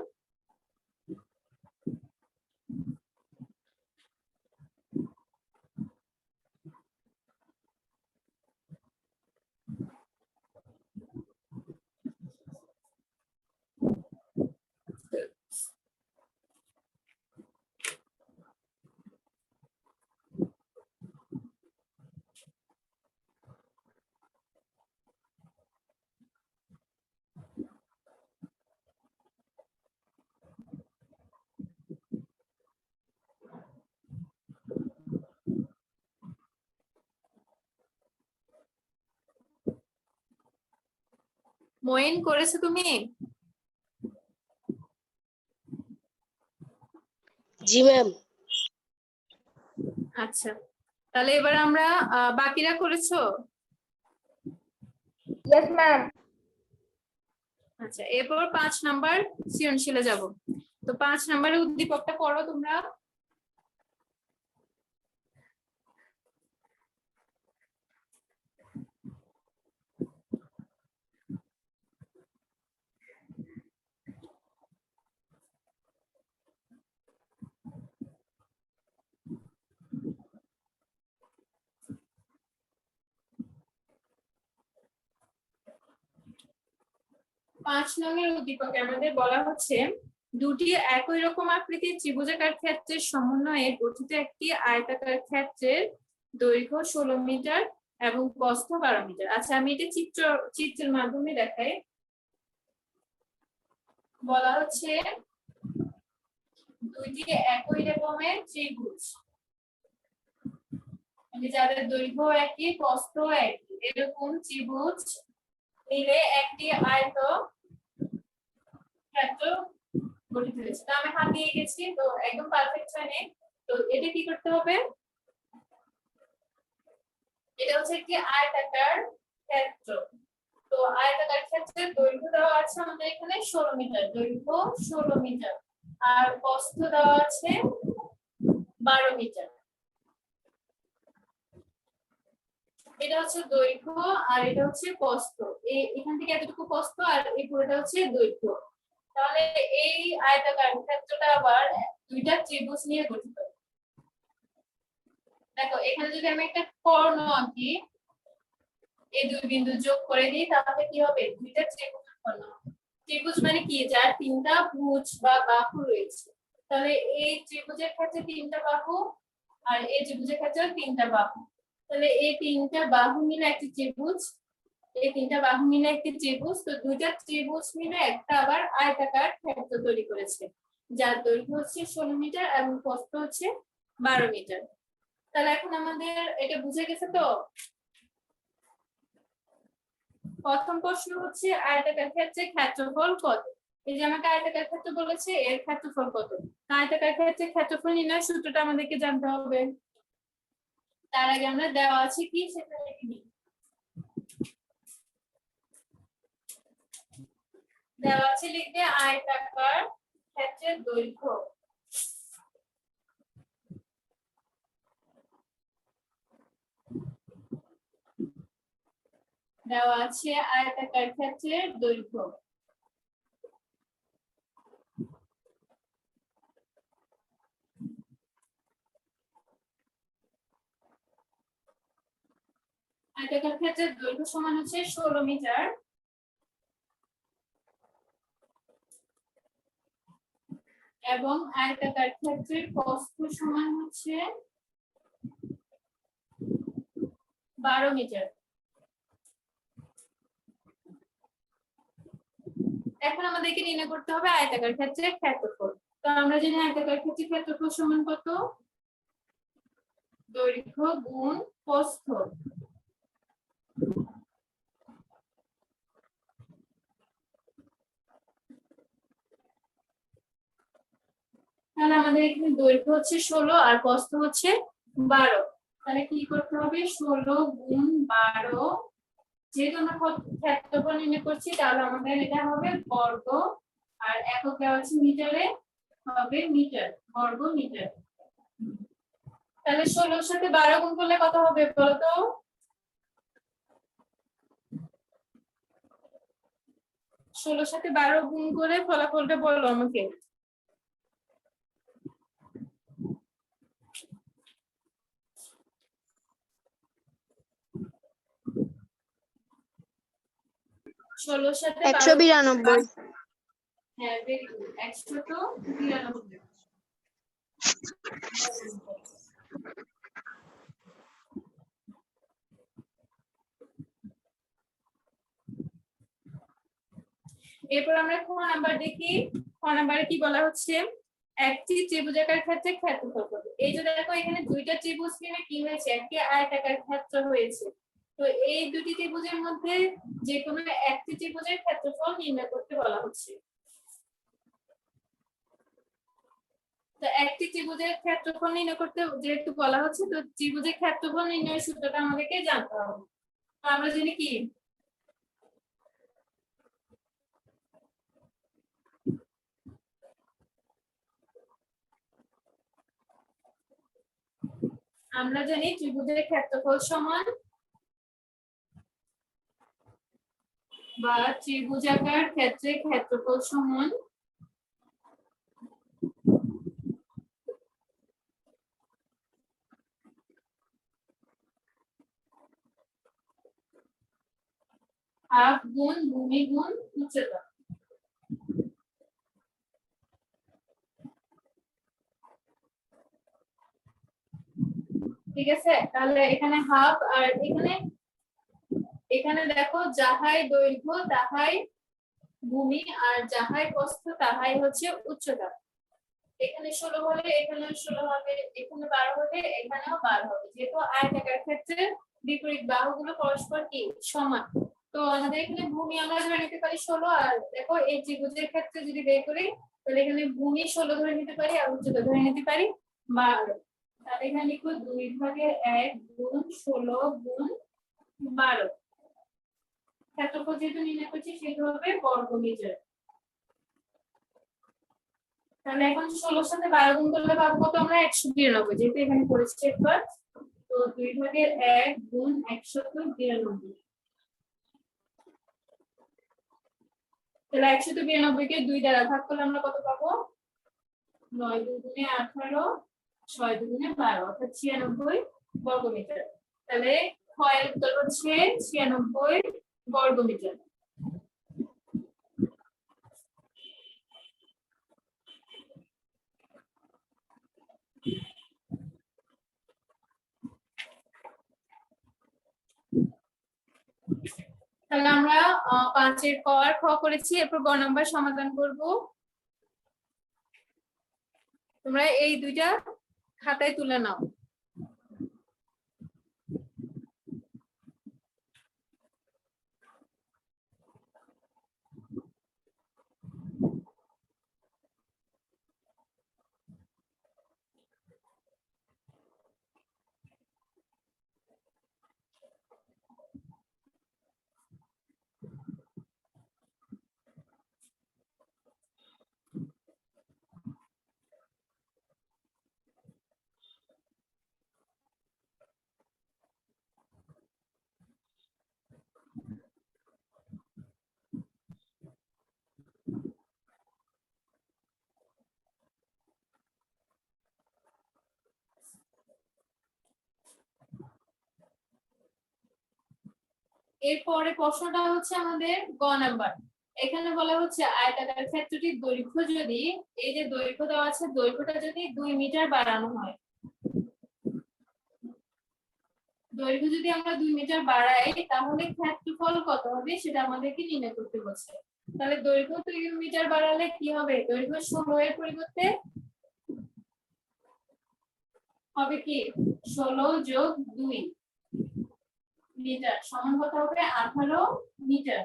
মইন করেছো তুমি? জি ম্যাম। আচ্ছা, তাহলে এবার আমরা বাকিরা করেছো? Yes ma'am. আচ্ছা, এরপর 5 নাম্বার সৃজনশীলে যাব। তো 5 নাম্বারের উদ্দীপকটা পড়ো তোমরা। পাঁচ নংয়ের উদ্দীপকে আমাদের বলা হচ্ছে দুটি একই রকম আকৃতির ত্রিভুজাকার ক্ষেত্রের সমন্বয়ে গঠিত একটি আয়তাকার ক্ষেত্রের দৈর্ঘ্য 16 মিটার এবং প্রস্থ 12 মিটার। আচ্ছা, আমি এটা চিত্রের মাধ্যমে দেখাই। বলা হচ্ছে দুইটি একই রকমের ত্রিভুজ, যাদের দৈর্ঘ্য একই প্রস্থ একই, এরকম ত্রিভুজ মিলে একটি আয়তক্ষেত্র গঠিত হয়েছে। তো আমি হাত দিয়ে গেছি, তো একদম পারফেক্ট হয়নি। তো এটা কি করতে হবে? এটা হচ্ছে একটি আয়তাকার ক্ষেত্র। তো আয়তাকার ক্ষেত্রের দৈর্ঘ্য দেওয়া আছে আমাদের এখানে 16 মিটার, দৈর্ঘ্য 16 মিটার, আর প্রস্থ দেওয়া আছে 12 মিটার। এটা হচ্ছে দৈর্ঘ্য আর এটা হচ্ছে প্রস্থ। এখান থেকে এতটুকু প্রস্থ আর এই পুরোটা হচ্ছে দৈর্ঘ্য। তাহলে এই আয়তাকার ক্ষেত্রটা আবার দুইটা ত্রিভুজ নিয়ে গঠিত। দেখো এখানে যদি আমি একটা কর্ণ আঁকি, এই দুই বিন্দু যোগ করে দিই, তাহলে কি হবে? দুইটা ত্রিভুজ উৎপন্ন হবে। ত্রিভুজ মানে কি? যার তিনটা ভুজ বা বাহু রয়েছে। তাহলে এই ত্রিভুজের ক্ষেত্রে তিনটা বাহু আর এই ত্রিভুজের ক্ষেত্রে তিনটা বাহু। তাহলে এই তিনটা বাহু মিলে একটি ত্রিভুজ, এই তিনটা বাহু মিলে একটি ত্রিভুজ। তো দুইটা ত্রিভুজ মিলে একটা আবার আয়তাকার ক্ষেত্র তৈরি করেছে, যার দৈর্ঘ্য হচ্ছে 16 মিটার এবং প্রস্থ হচ্ছে 12 মিটার। তাহলে এখন আমাদের এটা বুঝে গেছে তো? প্রথম প্রশ্ন হচ্ছে আয়তাকার ক্ষেত্রে ক্ষেত্রফল কত। এই যে আমাকে আয়তাকার ক্ষেত্র বলেছে এর ক্ষেত্রফল কত। আয়তাকার ক্ষেত্রে ক্ষেত্রফল নির্ণয়ের সূত্রটা আমাদেরকে জানতে হবে। তার আগে আমরা দেওয়া আছে কি সেটা লিখে নিই। দেওয়া আছে লিখবে আয়তাকার ক্ষেত্রের দৈর্ঘ্য দেওয়া আছে আয়তাকার ক্ষেত্রের দৈর্ঘ্য আয়তাকার ক্ষেত্রের দৈর্ঘ্য সমান হচ্ছে 16 মিটার এবং আয়তাকার ক্ষেত্রের প্রস্থ সমান হচ্ছে 12 মিটার। এখন আমাদেরকে নির্ণয় করতে হবে আয়তাকার ক্ষেত্রের ক্ষেত্রফল। তো আমরা জানি আয়তাকার ক্ষেত্রের ক্ষেত্রফল সমান কত, দৈর্ঘ্য গুণ প্রস্থ। তাহলে আমাদের এখানে দৈর্ঘ্য হচ্ছে 16 আর প্রস্থ হচ্ছে 12। তাহলে কি করতে হবে, 16 গুণ 12, যেহেতু আমরা ক্ষেত্রফল নির্ণয় করছি তাহলে আমাদের এটা হবে বর্গ, আর একক দেওয়া আছে মিটারে, হবে মিটার, বর্গ মিটার। তাহলে 16 এর সাথে 12 গুণ করলে কত হবে বলতো? 16 এর সাথে 12 গুণ করে ফলাফলটা বলো আমাকে। ষোলোর সাথে 192। হ্যাঁ, ভেরি গুড, 192। এরপর আমরা খ নাম্বার দেখি। খ নাম্বারে কি বলা হচ্ছে, একটি ত্রিভুজাকার ক্ষেত্রে ক্ষেত্রফল কত। এই যে দেখো এখানে দুইটা ত্রিভুজ নিয়ে কি হয়েছে, একটি আয়তাকার ক্ষেত্র হয়েছে। তো এই দুটি ত্রিভুজের মধ্যে যে কোনো একটি ত্রিভুজের ক্ষেত্রফল নির্ণয় করতে বলা হচ্ছে। তো একটি ত্রিভুজের ক্ষেত্রফল নির্ণয় করতে যেহেতু বলা হচ্ছে, তো ত্রিভুজের ক্ষেত্রফল নির্ণয়ের সূত্রটা আমাদেরকে জানতে হবে। তো আমরা জানি কি, আমরা জানি ত্রিভুজের ক্ষেত্রফল সমান, বা ত্রিভুজাকার ক্ষেত্রের ক্ষেত্রফল সমান হাফ গুণ ভূমি গুণ উচ্চতা। ঠিক আছে, তাহলে এখানে হাফ, আর এখানে দেখো যাহাই দৈর্ঘ্য তাহাই ভূমি, আর যাহাই প্রস্থ তাহাই হচ্ছে উচ্চতা। এখানে 16 হলে এখানেও 16 হবে, এখানে 12 হলে এখানেও 12 হবে, যেহেতু আয়তাকার ক্ষেত্রে বিপরীত বাহুগুলো পরস্পর কি সমান। তো আমাদের এখানে ভূমি আমরা ধরে নিতে পারি 16, আর দেখো এই ত্রিভুজের ক্ষেত্রে যদি বের করি তাহলে এখানে ভূমি 16 ধরে নিতে পারি আর উচ্চতা ধরে নিতে পারি 12। তাহলে এখানে লিখবো 2/1 গুণ 16 গুণ 12। ক্ষেত্রফল যেহেতু নির্ণয় করছি সেটা হবে বর্গ মিটার। তাহলে এখন 16 সাথে 12 গুণ করলে পাবো কত আমরা, 192, যেহেতু এখানে করেছি একবার। তো 2/1 গুণ 192। তাহলে 192 কে 2 দ্বারা ভাগ করলে আমরা কত পাবো, 9 দুগুণে 18, 6 দুগুণে 12, অর্থাৎ 96 বর্গ মিটার। তাহলে ক্ষয়ের উত্তর হচ্ছে 96 বর্গ মিটার। তাহলে আমরা 5 এর ক আর খ করেছি, এরপর গ নাম্বার সমাধান করব। তোমরা এই দুইটা খাতায় তুলে নাও। এরপরে প্রশ্নটা হচ্ছে আমাদের গ নাম্বার। এখানে বলা হচ্ছে আয়তাকার ক্ষেত্রটির দৈর্ঘ্য যদি, এই যে দৈর্ঘ্য দেওয়া আছে, দৈর্ঘ্যটা যদি 2 মিটার বাড়ানো হয়, দৈর্ঘ্য যদি আমরা 2 মিটার বাড়াই তাহলে ক্ষেত্রফল কত হবে সেটা আমাদেরকে নির্ণয় করতে বলছে। তাহলে দৈর্ঘ্য 2 মিটার বাড়ালে কি হবে? দৈর্ঘ্য 16 এর পরিবর্তে হবে কি 16 যোগ 2 মিটার সমান কত হবে? 18 মিটার।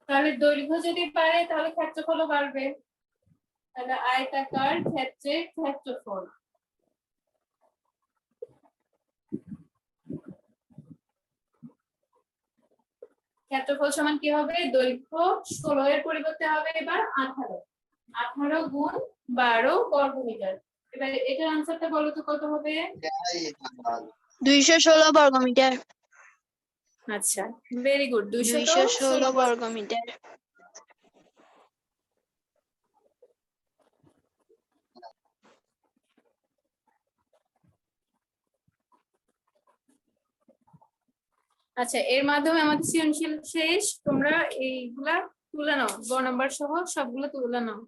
তাহলে দৈর্ঘ্য যদি বাড়ে তাহলে ক্ষেত্রফলও বাড়বে। তাহলে আয়তাকার ক্ষেত্রের ক্ষেত্রফল সমান কি হবে? দৈর্ঘ্য 16 এর পরিবর্তে হবে এবার 18। 18 গুণ 12 বর্গ মিটার। এবার এটার আনসারটা বলো তো কত হবে? 216 বর্গ মিটার। আচ্ছা, ভেরি গুড। 216 বর্গ মিটার। আচ্ছা, এর মাধ্যমে আমাদের সৃজনশীল শেষ। তোমরা এইগুলা তুলে নাও, গ নাম্বার সহ সবগুলো তুলে নাও।